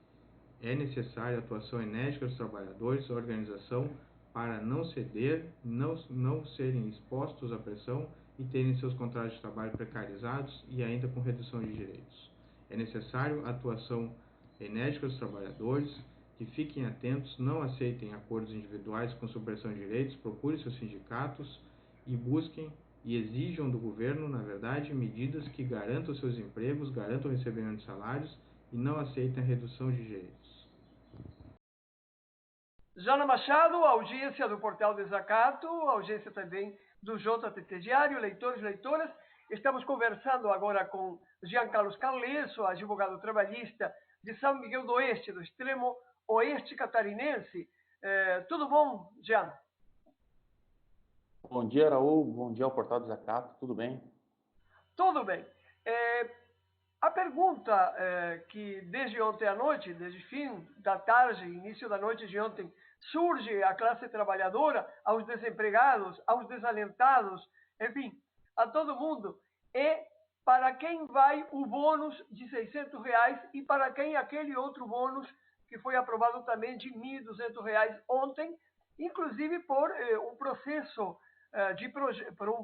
é necessária a atuação enérgica dos trabalhadores da organização para não ceder, não serem expostos à pressão e terem seus contratos de trabalho precarizados e ainda com redução de direitos. É necessário a atuação enérgica dos trabalhadores, que fiquem atentos, não aceitem acordos individuais com supressão de direitos, procurem seus sindicatos e busquem e exijam do governo, na verdade, medidas que garantam seus empregos, garantam o recebimento de salários e não aceitem a redução de direitos. Jana Machado, audiência do Portal Desacato, audiência também do JTT Diário, leitores e leitoras. Estamos conversando agora com Jean Carlos Carleso, advogado trabalhista de São Miguel do Oeste, do extremo oeste catarinense. Tudo bom, Jean? Bom dia, Raul. Bom dia ao Portal Desacato. Tudo bem? Tudo bem. A pergunta que desde ontem à noite, desde fim da tarde, início da noite de ontem, surge à classe trabalhadora, aos desempregados, aos desalentados, enfim, a todo mundo, é para quem vai o bônus de R$ 600 e para quem aquele outro bônus que foi aprovado também de R$ 1.200 ontem, inclusive por um processo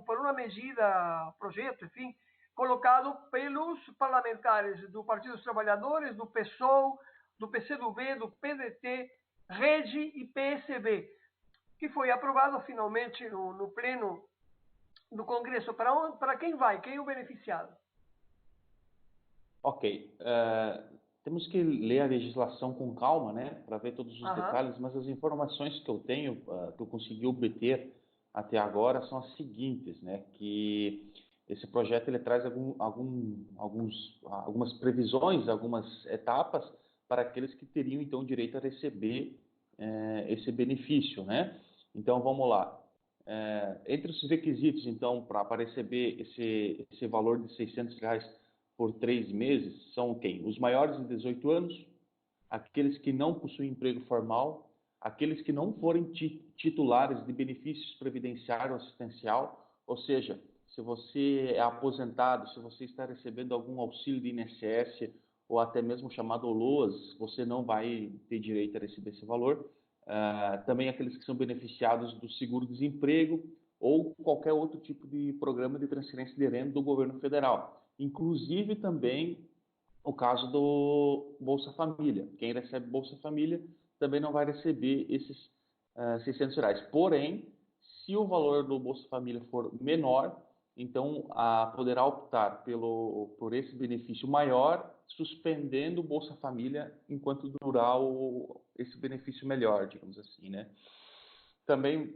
por uma medida, projeto, enfim, colocado pelos parlamentares do Partido dos Trabalhadores, do PSOL, do PCdoB, do PDT, Rede e PSB, que foi aprovado finalmente no pleno do Congresso. Para quem vai? Quem é o beneficiado? Ok. Temos que ler a legislação com calma, né, para ver todos os detalhes, mas as informações que eu tenho, que eu consegui obter até agora, são as seguintes, né, que esse projeto ele traz algumas previsões, algumas etapas para aqueles que teriam, então, direito a receber esse benefício, né? Então, vamos lá. Entre os requisitos, então, para receber esse valor de R$ 600 por 3 meses, são quem? Os maiores de 18 anos, aqueles que não possuem emprego formal, aqueles que não forem titulares de benefícios previdenciário ou assistencial, ou seja, se você é aposentado, se você está recebendo algum auxílio de INSS ou até mesmo chamado LOAS, você não vai ter direito a receber esse valor. Também aqueles que são beneficiados do seguro-desemprego ou qualquer outro tipo de programa de transferência de renda do governo federal. Inclusive também o caso do Bolsa Família. Quem recebe Bolsa Família também não vai receber esses R$ 600. Porém, se o valor do Bolsa Família for menor, então poderá optar por esse benefício maior, suspendendo o Bolsa Família enquanto durar esse benefício melhor, digamos assim, né? Também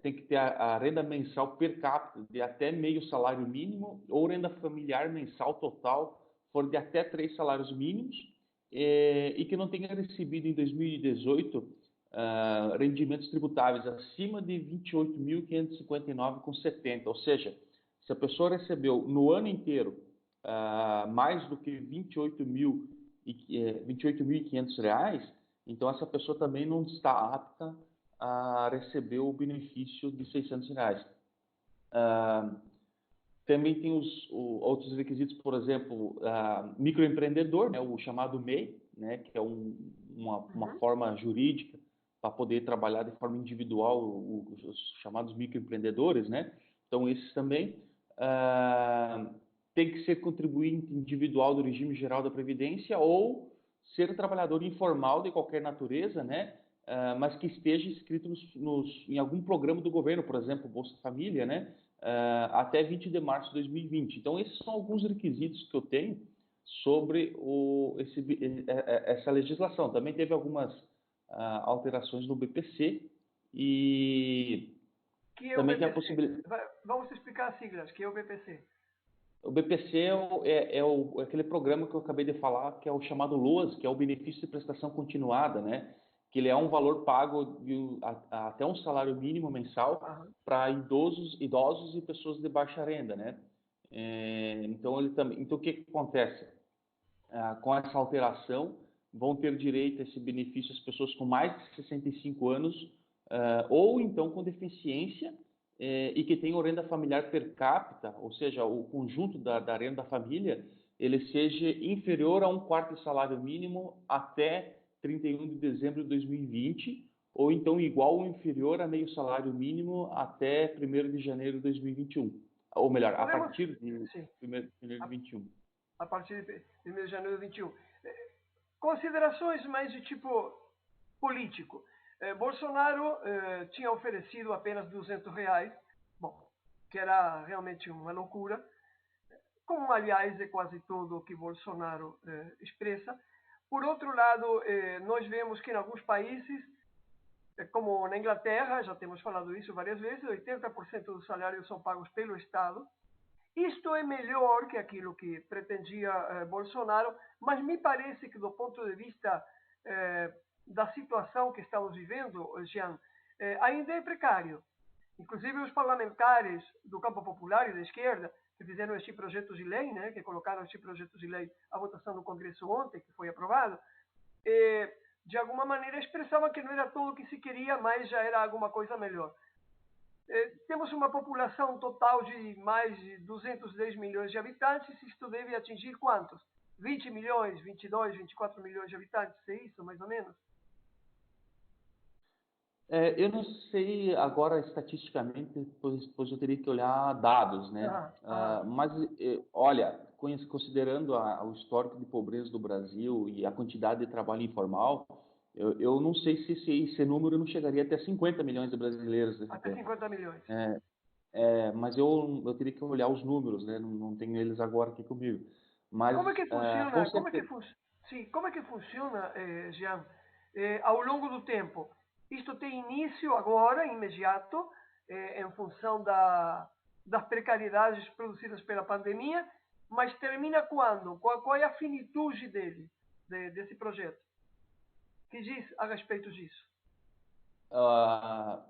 tem que ter a renda mensal per capita de até meio salário mínimo ou renda familiar mensal total for de até 3 salários mínimos e que não tenha recebido em 2018 rendimentos tributáveis acima de R$ 28.559,70. Ou seja, se a pessoa recebeu no ano inteiro mais do que R$ 28.500, então essa pessoa também não está apta a receber o benefício de R$ 600. Também tem os outros requisitos, por exemplo, microempreendedor, né, o chamado MEI, né, que é uma forma jurídica para poder trabalhar de forma individual os chamados microempreendedores, né? Então esses também tem que ser contribuinte individual do regime geral da Previdência ou ser trabalhador informal de qualquer natureza, né? Mas que esteja inscrito em algum programa do governo, por exemplo, Bolsa Família, né? Até 20 de março de 2020. Então, esses são alguns requisitos que eu tenho sobre essa legislação. Também teve algumas alterações no BPC e também tem a possibilidade... Vamos explicar as siglas, que é o BPC. O BPC é aquele programa que eu acabei de falar, que é o chamado LOAS, que é o benefício de prestação continuada, né? Que ele é um valor pago até um salário mínimo mensal para idosos e pessoas de baixa renda, né? Então o que acontece? Com essa alteração, vão ter direito a esse benefício as pessoas com mais de 65 anos ou então com deficiência e que tenham renda familiar per capita, ou seja, o conjunto da renda da família, ele seja inferior a 1/4 do salário mínimo até 31 de dezembro de 2020, ou então igual ou inferior a meio salário mínimo até 1º de janeiro de 2021. Ou melhor, a partir de 1º de 2021. A partir de 1º de janeiro de 2021. Considerações mais de tipo político. Bolsonaro tinha oferecido apenas R$ 200, bom, que era realmente uma loucura, como aliás é quase tudo o que Bolsonaro expressa. Por outro lado, nós vemos que em alguns países, como na Inglaterra, já temos falado isso várias vezes, 80% dos salários são pagos pelo Estado. Isto é melhor que aquilo que pretendia Bolsonaro, mas me parece que do ponto de vista da situação que estamos vivendo, Jean, ainda é precário. Inclusive os parlamentares do campo popular e da esquerda que fizeram este projeto de lei, né, que colocaram este projeto de lei à votação no Congresso ontem, que foi aprovado, de alguma maneira expressavam que não era tudo o que se queria, mas já era alguma coisa melhor. Temos uma população total de mais de 210 milhões de habitantes. Isto deve atingir quantos? 20 milhões, 22, 24 milhões de habitantes, é isso, mais ou menos? Eu não sei agora estatisticamente, pois eu teria que olhar dados, né? Mas, olha, considerando o histórico de pobreza do Brasil e a quantidade de trabalho informal, eu não sei se esse número não chegaria até 50 milhões de brasileiros. Até 50 milhões. Mas eu teria que olhar os números, né? Não tenho eles agora aqui comigo. Mas, como é que funciona? Como é que funciona, Jean, ao longo do tempo? Isto tem início agora, imediato, em função das precariedades produzidas pela pandemia, mas termina quando? Qual é a finitude desse projeto? Que diz a respeito disso?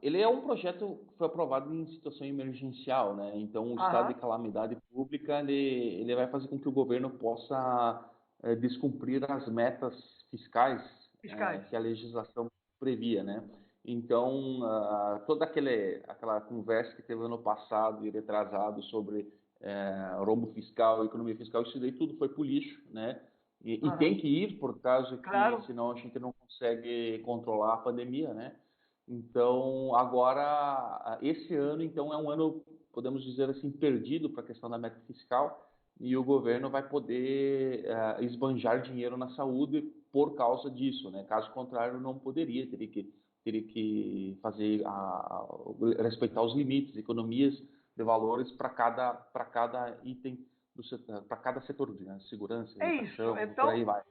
Ele é um projeto que foi aprovado em situação emergencial, né? Então, o estado de calamidade pública ele vai fazer com que o governo possa descumprir as metas fiscais que a legislação previa, né? Então, toda aquela conversa que teve ano passado e retrasado sobre rombo fiscal, economia fiscal, isso daí tudo foi pro lixo, né? E tem que ir, por causa que senão a gente não consegue controlar a pandemia, né? Então, agora, esse ano, então, é um ano, podemos dizer assim, perdido para a questão da meta fiscal, e o governo vai poder esbanjar dinheiro na saúde por causa disso, né? Caso contrário, não poderia, teria que fazer respeitar os limites, economias de valores para cada item, para cada setor, né? Segurança, educação, então, por aí vai.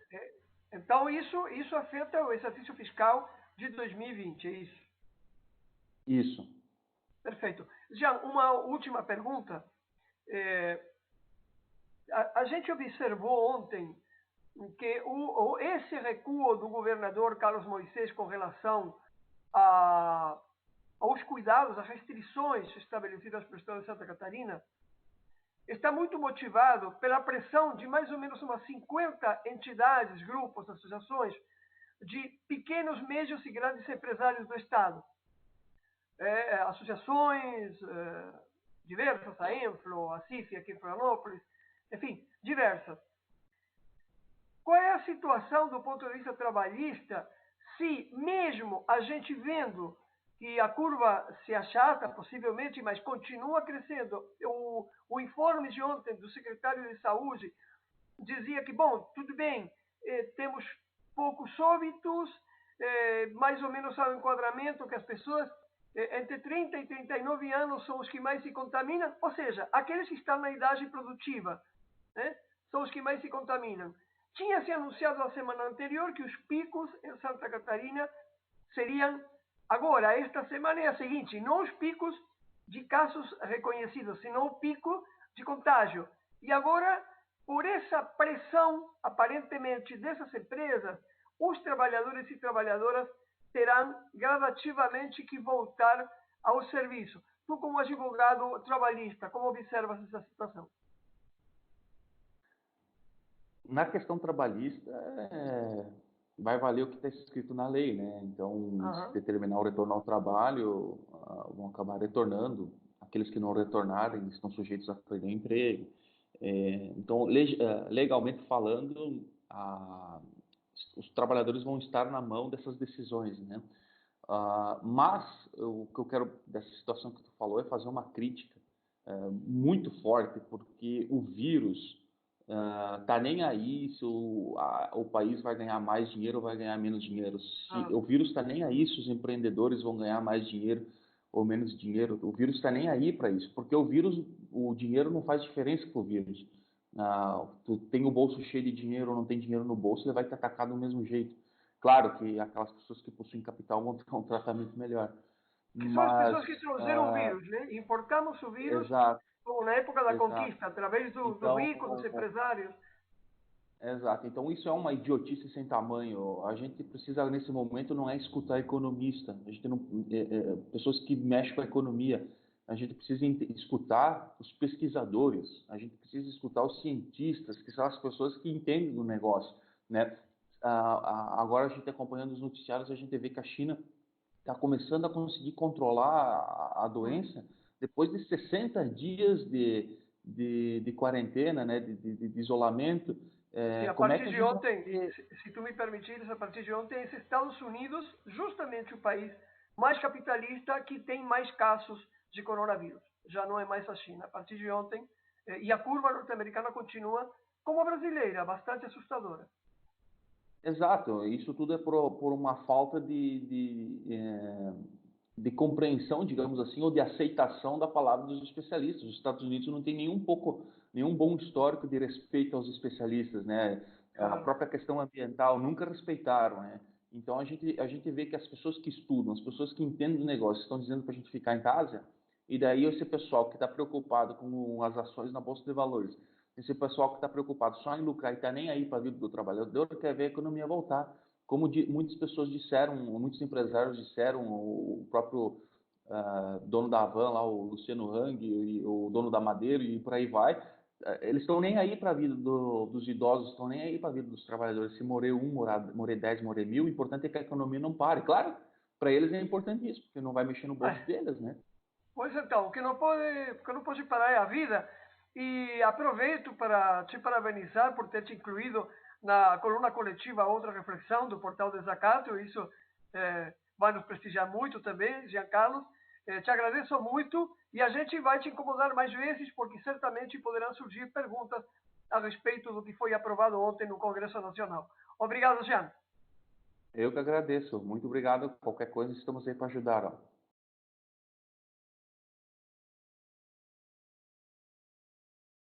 Então, isso afeta o exercício fiscal de 2020, é isso? Isso. Perfeito. Já uma última pergunta. A gente observou ontem que esse recuo do governador Carlos Moisés com relação aos cuidados, às restrições estabelecidas pelo Estado de Santa Catarina, está muito motivado pela pressão de mais ou menos umas 50 entidades, grupos, associações de pequenos, médios e grandes empresários do Estado. Associações diversas, a Enflo, a CIF aqui em Florianópolis, enfim, diversas. Qual é a situação do ponto de vista trabalhista, se mesmo a gente vendo que a curva se achata, possivelmente, mas continua crescendo, o informe de ontem do secretário de Saúde dizia que, bom, tudo bem, temos poucos óbitos, mais ou menos ao enquadramento que as pessoas entre 30 e 39 anos são os que mais se contaminam, ou seja, aqueles que estão na idade produtiva, né, são os que mais se contaminam. Tinha-se anunciado na semana anterior que os picos em Santa Catarina seriam agora, esta semana é a seguinte, não os picos de casos reconhecidos, senão o pico de contágio. E agora, por essa pressão, aparentemente, dessas empresas, os trabalhadores e trabalhadoras terão gradativamente que voltar ao serviço. Tu, como advogado trabalhista, como observas essa situação? Na questão trabalhista, vai valer o que está escrito na lei, né? Então, se determinar o retorno ao trabalho, vão acabar retornando. Aqueles que não retornarem estão sujeitos a perder emprego. Então, legalmente falando, os trabalhadores vão estar na mão dessas decisões, né? Mas o que eu quero dessa situação que tu falou é fazer uma crítica muito forte, porque o vírus tá nem aí se o país vai ganhar mais dinheiro ou vai ganhar menos dinheiro. O vírus está nem aí se os empreendedores vão ganhar mais dinheiro ou menos dinheiro. O vírus está nem aí para isso, porque o dinheiro não faz diferença para o vírus. Tu tem o bolso cheio de dinheiro ou não tem dinheiro no bolso, ele vai te atacar do mesmo jeito. Claro que aquelas pessoas que possuem capital vão ter um tratamento melhor. Que são as pessoas que trouxeram o vírus, né? Importamos o vírus, como na época da conquista, através do rico, dos empresários. Exato. Então, isso é uma idiotice sem tamanho. A gente precisa, nesse momento, não é escutar economista. A gente não, pessoas que mexem com a economia. A gente precisa escutar os pesquisadores. A gente precisa escutar os cientistas, que são as pessoas que entendem do negócio, né? Agora, a gente acompanhando os noticiários, a gente vê que a China está começando a conseguir controlar a doença depois de 60 dias de quarentena, né, de isolamento. E a partir de ontem, se tu me permitires, a partir de ontem, os Estados Unidos, justamente o país mais capitalista que tem mais casos de coronavírus. Já não é mais a China. A partir de ontem, e a curva norte-americana continua como a brasileira, bastante assustadora. Exato, isso tudo é por uma falta de compreensão, digamos assim, ou de aceitação da palavra dos especialistas. Os Estados Unidos não tem nenhum bom histórico de respeito aos especialistas, né? A própria questão ambiental nunca respeitaram, né? Então a gente vê que as pessoas que estudam, as pessoas que entendem do negócio estão dizendo para a gente ficar em casa, e daí esse pessoal que está preocupado com as ações na Bolsa de Valores, esse pessoal que está preocupado só em lucrar e está nem aí para a vida do trabalhador, quer ver a economia voltar. Como muitas pessoas disseram, muitos empresários disseram, o próprio dono da Havan, lá, o Luciano Hang, e o dono da Madeira e por aí vai, eles estão nem aí para a vida dos idosos, estão nem aí para a vida dos trabalhadores. Se morrer 1, morrer 10, morrer 1000, o importante é que a economia não pare. Claro, para eles é importante isso, porque não vai mexer no bolso deles, né? Pois então, o que não pode parar é a vida. E aproveito para te parabenizar por ter te incluído na coluna coletiva Outra Reflexão do Portal Desacato. Isso vai nos prestigiar muito também, Giancarlo. Te agradeço muito e a gente vai te incomodar mais vezes, porque certamente poderão surgir perguntas a respeito do que foi aprovado ontem no Congresso Nacional. Obrigado, Jean. Eu que agradeço. Muito obrigado. Qualquer coisa, estamos aí para ajudar. Ó.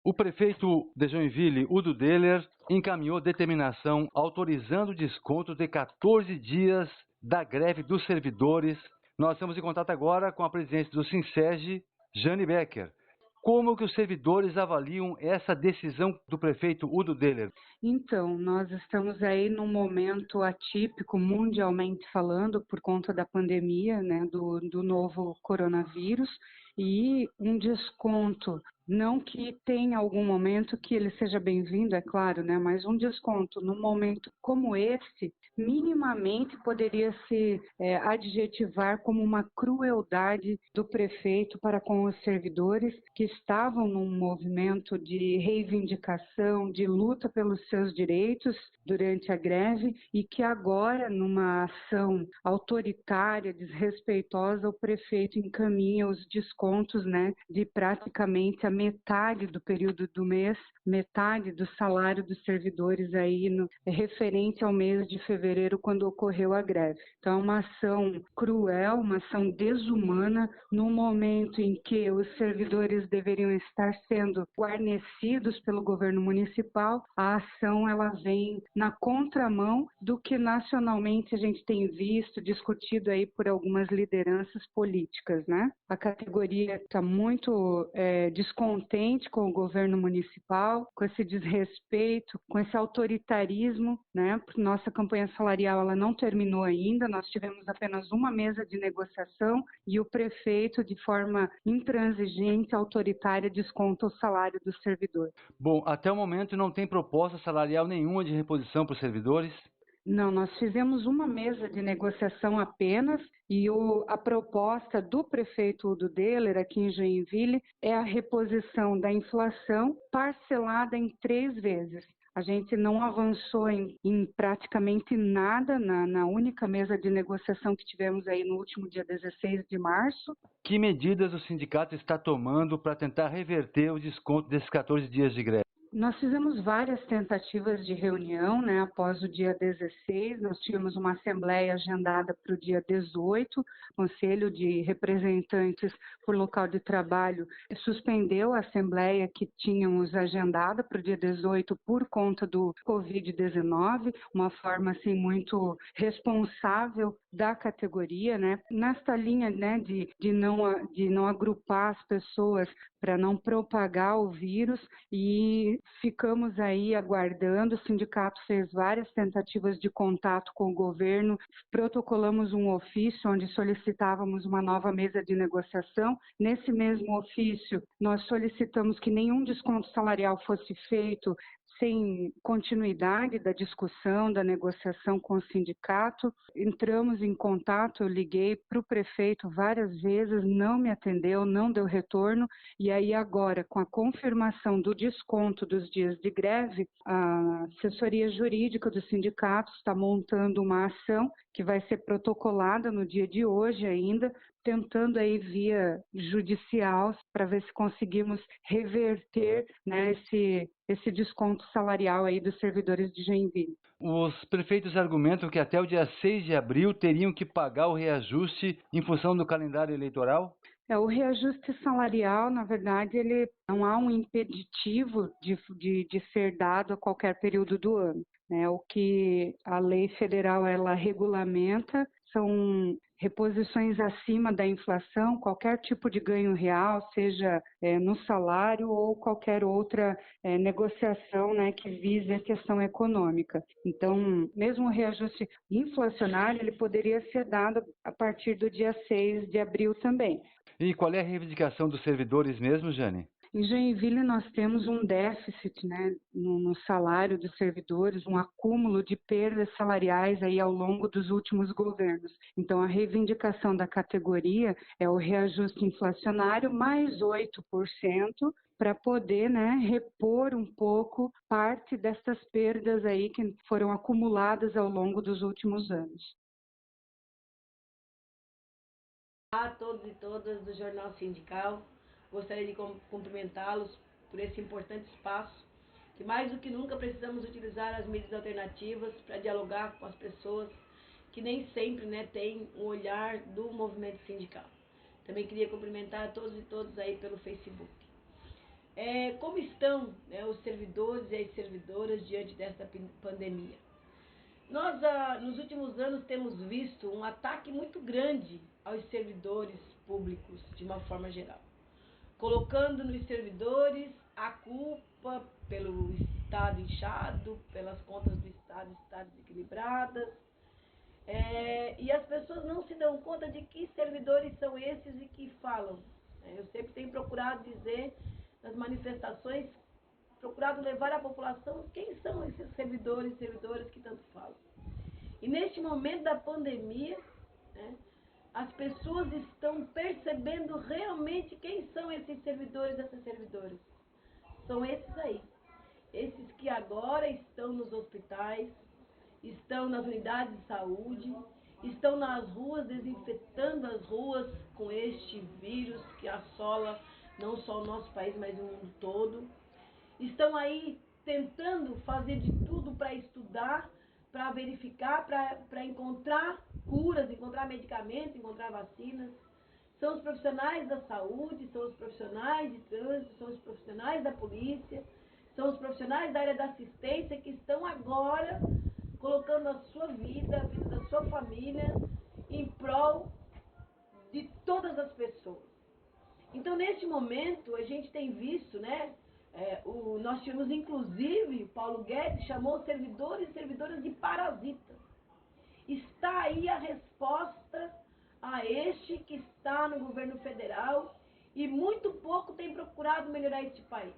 O prefeito de Joinville, Udo Deller, encaminhou determinação autorizando o desconto de 14 dias da greve dos servidores. Nós estamos em contato agora com a presidente do Sinserge, Jane Becker. Como que os servidores avaliam essa decisão do prefeito Udo Deller? Então, nós estamos aí num momento atípico, mundialmente falando, por conta da pandemia, né, do novo coronavírus, e um desconto, não que tenha algum momento que ele seja bem-vindo, é claro, né, mas um desconto num momento como esse, minimamente poderia se adjetivar como uma crueldade do prefeito para com os servidores que estavam num movimento de reivindicação, de luta pelos seus direitos durante a greve e que agora, numa ação autoritária, desrespeitosa, o prefeito encaminha os descontos, né, de praticamente a metade do período do mês, metade do salário dos servidores aí referente ao mês de fevereiro, quando ocorreu a greve. Então, é uma ação cruel, uma ação desumana, no momento em que os servidores deveriam estar sendo guarnecidos pelo governo municipal. A ação ela vem na contramão do que nacionalmente a gente tem visto, discutido aí por algumas lideranças políticas, né? A categoria está muito descontente com o governo municipal, com esse desrespeito, com esse autoritarismo, né? Nossa campanha salarial ela não terminou ainda, nós tivemos apenas uma mesa de negociação e o prefeito, de forma intransigente, autoritária, desconta o salário do servidor. Bom, até o momento não tem proposta salarial nenhuma de reposição para os servidores? Não, nós fizemos uma mesa de negociação apenas e a proposta do prefeito Udo Deller aqui em Joinville é a reposição da inflação parcelada em 3 vezes. A gente não avançou em praticamente nada na única mesa de negociação que tivemos aí no último dia 16 de março. Que medidas o sindicato está tomando para tentar reverter o desconto desses 14 dias de greve? Nós fizemos várias tentativas de reunião, né? Após o dia 16, nós tínhamos uma assembleia agendada para o dia 18, o Conselho de Representantes por Local de Trabalho suspendeu a assembleia que tínhamos agendada para o dia 18 por conta do Covid-19, uma forma assim muito responsável da categoria, né? Nesta linha, né, de não agrupar as pessoas para não propagar o vírus, e ficamos aí aguardando. O sindicato fez várias tentativas de contato com o governo, protocolamos um ofício onde solicitávamos uma nova mesa de negociação. Nesse mesmo ofício, nós solicitamos que nenhum desconto salarial fosse feito sem continuidade da discussão, da negociação com o sindicato. Entramos em contato, eu liguei para o prefeito várias vezes, não me atendeu, não deu retorno, e aí agora, com a confirmação do desconto dos dias de greve, a assessoria jurídica do sindicato está montando uma ação que vai ser protocolada no dia de hoje ainda, tentando aí via judicial para ver se conseguimos reverter, né, esse desconto salarial aí dos servidores de Joinville. Os prefeitos argumentam que até o dia 6 de abril teriam que pagar o reajuste em função do calendário eleitoral? O reajuste salarial, na verdade, ele não há um impeditivo de ser dado a qualquer período do ano, né? O que a lei federal ela regulamenta são reposições acima da inflação, qualquer tipo de ganho real, seja no salário ou qualquer outra negociação, né, que vise a questão econômica. Então, mesmo o reajuste inflacionário, ele poderia ser dado a partir do dia 6 de abril também. E qual é a reivindicação dos servidores mesmo, Jane? Em Joinville nós temos um déficit, né, no salário dos servidores, um acúmulo de perdas salariais aí ao longo dos últimos governos. Então a reivindicação da categoria é o reajuste inflacionário mais 8% para poder, né, repor um pouco parte dessas perdas aí que foram acumuladas ao longo dos últimos anos. A todos e todas do Jornal Sindical, gostaria de cumprimentá-los por esse importante espaço, que mais do que nunca precisamos utilizar as mídias alternativas para dialogar com as pessoas que nem sempre, né, têm um olhar do movimento sindical. Também queria cumprimentar a todos e todas aí pelo Facebook. Como estão, né, os servidores e as servidoras diante desta pandemia? Nós, nos últimos anos, temos visto um ataque muito grande aos servidores públicos, de uma forma geral, colocando nos servidores a culpa pelo Estado inchado, pelas contas do Estado desequilibradas, e as pessoas não se dão conta de que servidores são esses e que falam. Eu sempre tenho procurado dizer nas manifestações, procurado levar à população quem são esses servidores e servidoras que tanto falam. E neste momento da pandemia, né, as pessoas estão percebendo realmente quem são esses servidores e essas servidoras. São esses aí. Esses que agora estão nos hospitais, estão nas unidades de saúde, estão nas ruas, desinfetando as ruas com este vírus que assola não só o nosso país, mas o mundo todo. Estão aí tentando fazer de tudo para estudar, para verificar, para encontrar curas, encontrar medicamentos, encontrar vacinas. São os profissionais da saúde, são os profissionais de trânsito, são os profissionais da polícia, são os profissionais da área da assistência que estão agora colocando a sua vida, a vida da sua família em prol de todas as pessoas. Então, neste momento, a gente tem visto, né? Nós tivemos, inclusive, Paulo Guedes chamou servidores e servidoras de parasitas. Está aí a resposta a este que está no governo federal e muito pouco tem procurado melhorar este país.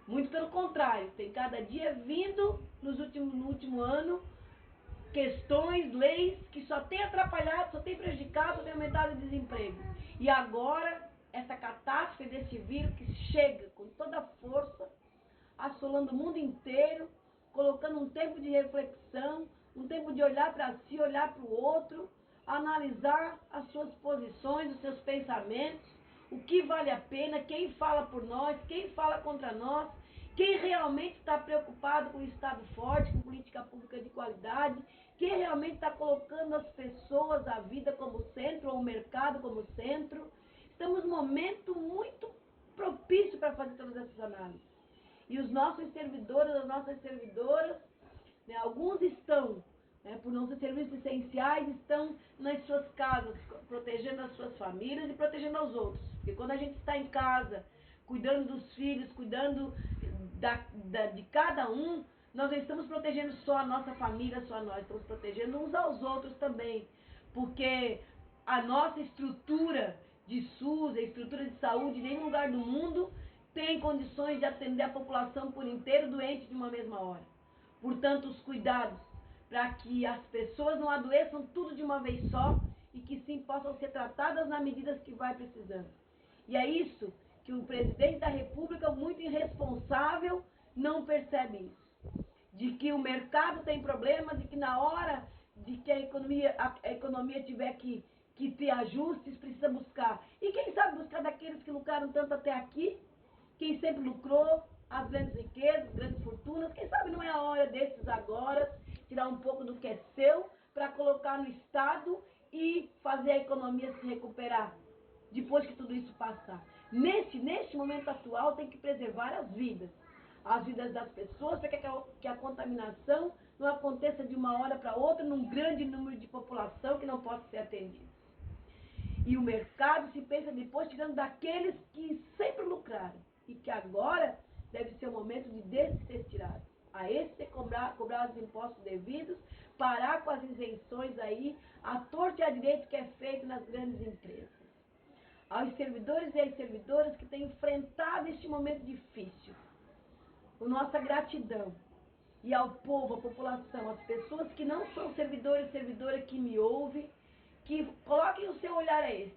Muito pelo contrário, tem cada dia vindo no último ano questões, leis que só tem atrapalhado, só tem prejudicado, só tem aumentado o desemprego. E agora, essa catástrofe desse vírus que chega com toda a força, assolando o mundo inteiro, colocando um tempo de reflexão, um tempo de olhar para si, olhar para o outro, analisar as suas posições, os seus pensamentos, o que vale a pena, quem fala por nós, quem fala contra nós, quem realmente está preocupado com o Estado forte, com política pública de qualidade, quem realmente está colocando as pessoas, a vida como centro, ou o mercado como centro. Estamos num momento muito propício para fazer todas essas análises. E os nossos servidores, as nossas servidoras, né, alguns estão, né, por não ser serviços essenciais, estão nas suas casas, protegendo as suas famílias e protegendo aos outros. Porque quando a gente está em casa, cuidando dos filhos, cuidando de cada um, nós não estamos protegendo só a nossa família, só nós, estamos protegendo uns aos outros também. Porque a nossa estrutura de SUS, a estrutura de saúde, em nenhum lugar do mundo tem condições de atender a população por inteiro doente de uma mesma hora. Portanto, os cuidados para que as pessoas não adoeçam tudo de uma vez só e que sim possam ser tratadas na medida que vai precisando. E é isso que o presidente da República, muito irresponsável, não percebe isso. De que o mercado tem problemas e que na hora de que a economia tiver que ter ajustes, precisa buscar. E quem sabe buscar daqueles que lucraram tanto até aqui, quem sempre lucrou, as grandes riquezas, as grandes fortunas, quem sabe não é a hora desses agora tirar um pouco do que é seu para colocar no Estado e fazer a economia se recuperar depois que tudo isso passar. Neste momento atual tem que preservar as vidas das pessoas, para que a contaminação não aconteça de uma hora para outra num grande número de população que não possa ser atendida. E o mercado se pensa depois tirando daqueles que sempre lucraram e que agora deve ser o momento de desses ser tirado. A esse cobrar os impostos devidos, parar com as isenções aí, à torta e à direita que é feito nas grandes empresas. Aos servidores e às servidoras que têm enfrentado este momento difícil, a nossa gratidão. E ao povo, à população, às pessoas que não são servidores e servidoras que me ouvem, que coloquem o seu olhar a esse.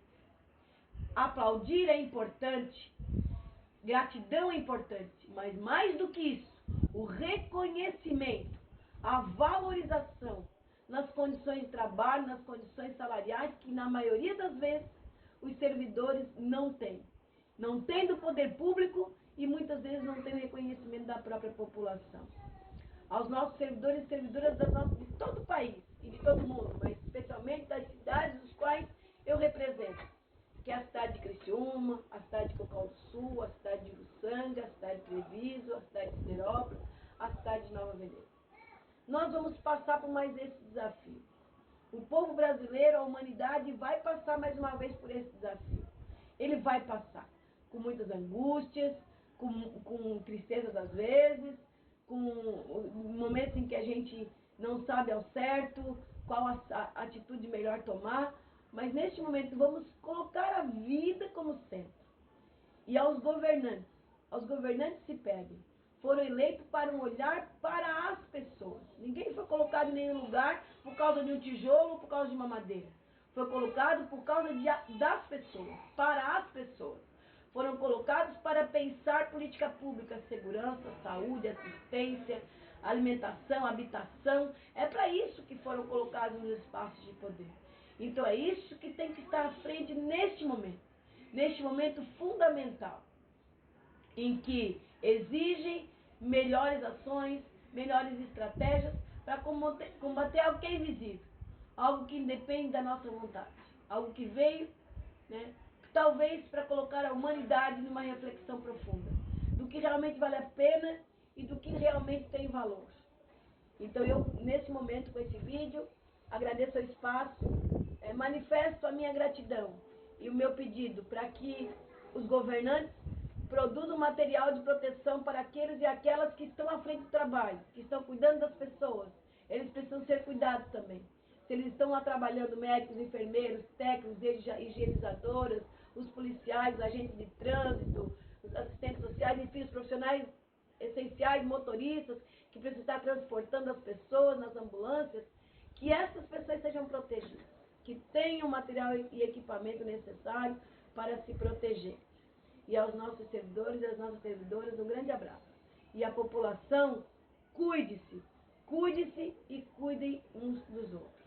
Aplaudir é importante, gratidão é importante, mas mais do que isso, o reconhecimento, a valorização nas condições de trabalho, nas condições salariais, que na maioria das vezes os servidores não têm. Não têm do poder público e muitas vezes não têm o reconhecimento da própria população. Aos nossos servidores e servidoras de todo o país e de todo o mundo, mas especialmente das cidades dos quais eu represento, que é a cidade de Criciúma, a cidade de Cocal do Sul, a cidade de Uruçanga, a cidade de Treviso, a cidade de Siderópolis, a cidade de Nova Veneza. Nós vamos passar por mais esse desafio. O povo brasileiro, a humanidade, vai passar mais uma vez por esse desafio. Ele vai passar com muitas angústias, com tristezas às vezes, com momentos em que a gente não sabe ao certo qual a atitude melhor tomar, mas neste momento vamos colocar a vida como centro. E aos governantes se pedem, foram eleitos para um olhar para as pessoas. Ninguém foi colocado em nenhum lugar por causa de um tijolo ou por causa de uma madeira. Foi colocado por causa das pessoas, para as pessoas. Foram colocados para pensar política pública, segurança, saúde, assistência, alimentação, habitação. É para isso que foram colocados nos espaços de poder. Então é isso que tem que estar à frente neste momento fundamental, em que exigem melhores ações, melhores estratégias para combater algo que é invisível, algo que independe da nossa vontade, algo que veio, talvez para colocar a humanidade numa reflexão profunda, do que realmente vale a pena e do que realmente tem valor. Então eu, nesse momento, com esse vídeo, agradeço o espaço, manifesto a minha gratidão e o meu pedido para que os governantes produzam material de proteção para aqueles e aquelas que estão à frente do trabalho, que estão cuidando das pessoas. Eles precisam ser cuidados também. Se eles estão lá trabalhando, médicos, enfermeiros, técnicos, higienizadoras, os policiais, os agentes de trânsito, os assistentes sociais, enfim, os profissionais essenciais, motoristas, que precisam estar transportando as pessoas nas ambulâncias, que essas pessoas sejam protegidas, que tenham o material e equipamento necessário para se proteger. E aos nossos servidores e às nossas servidoras, um grande abraço. E a população, cuide-se e cuidem uns dos outros.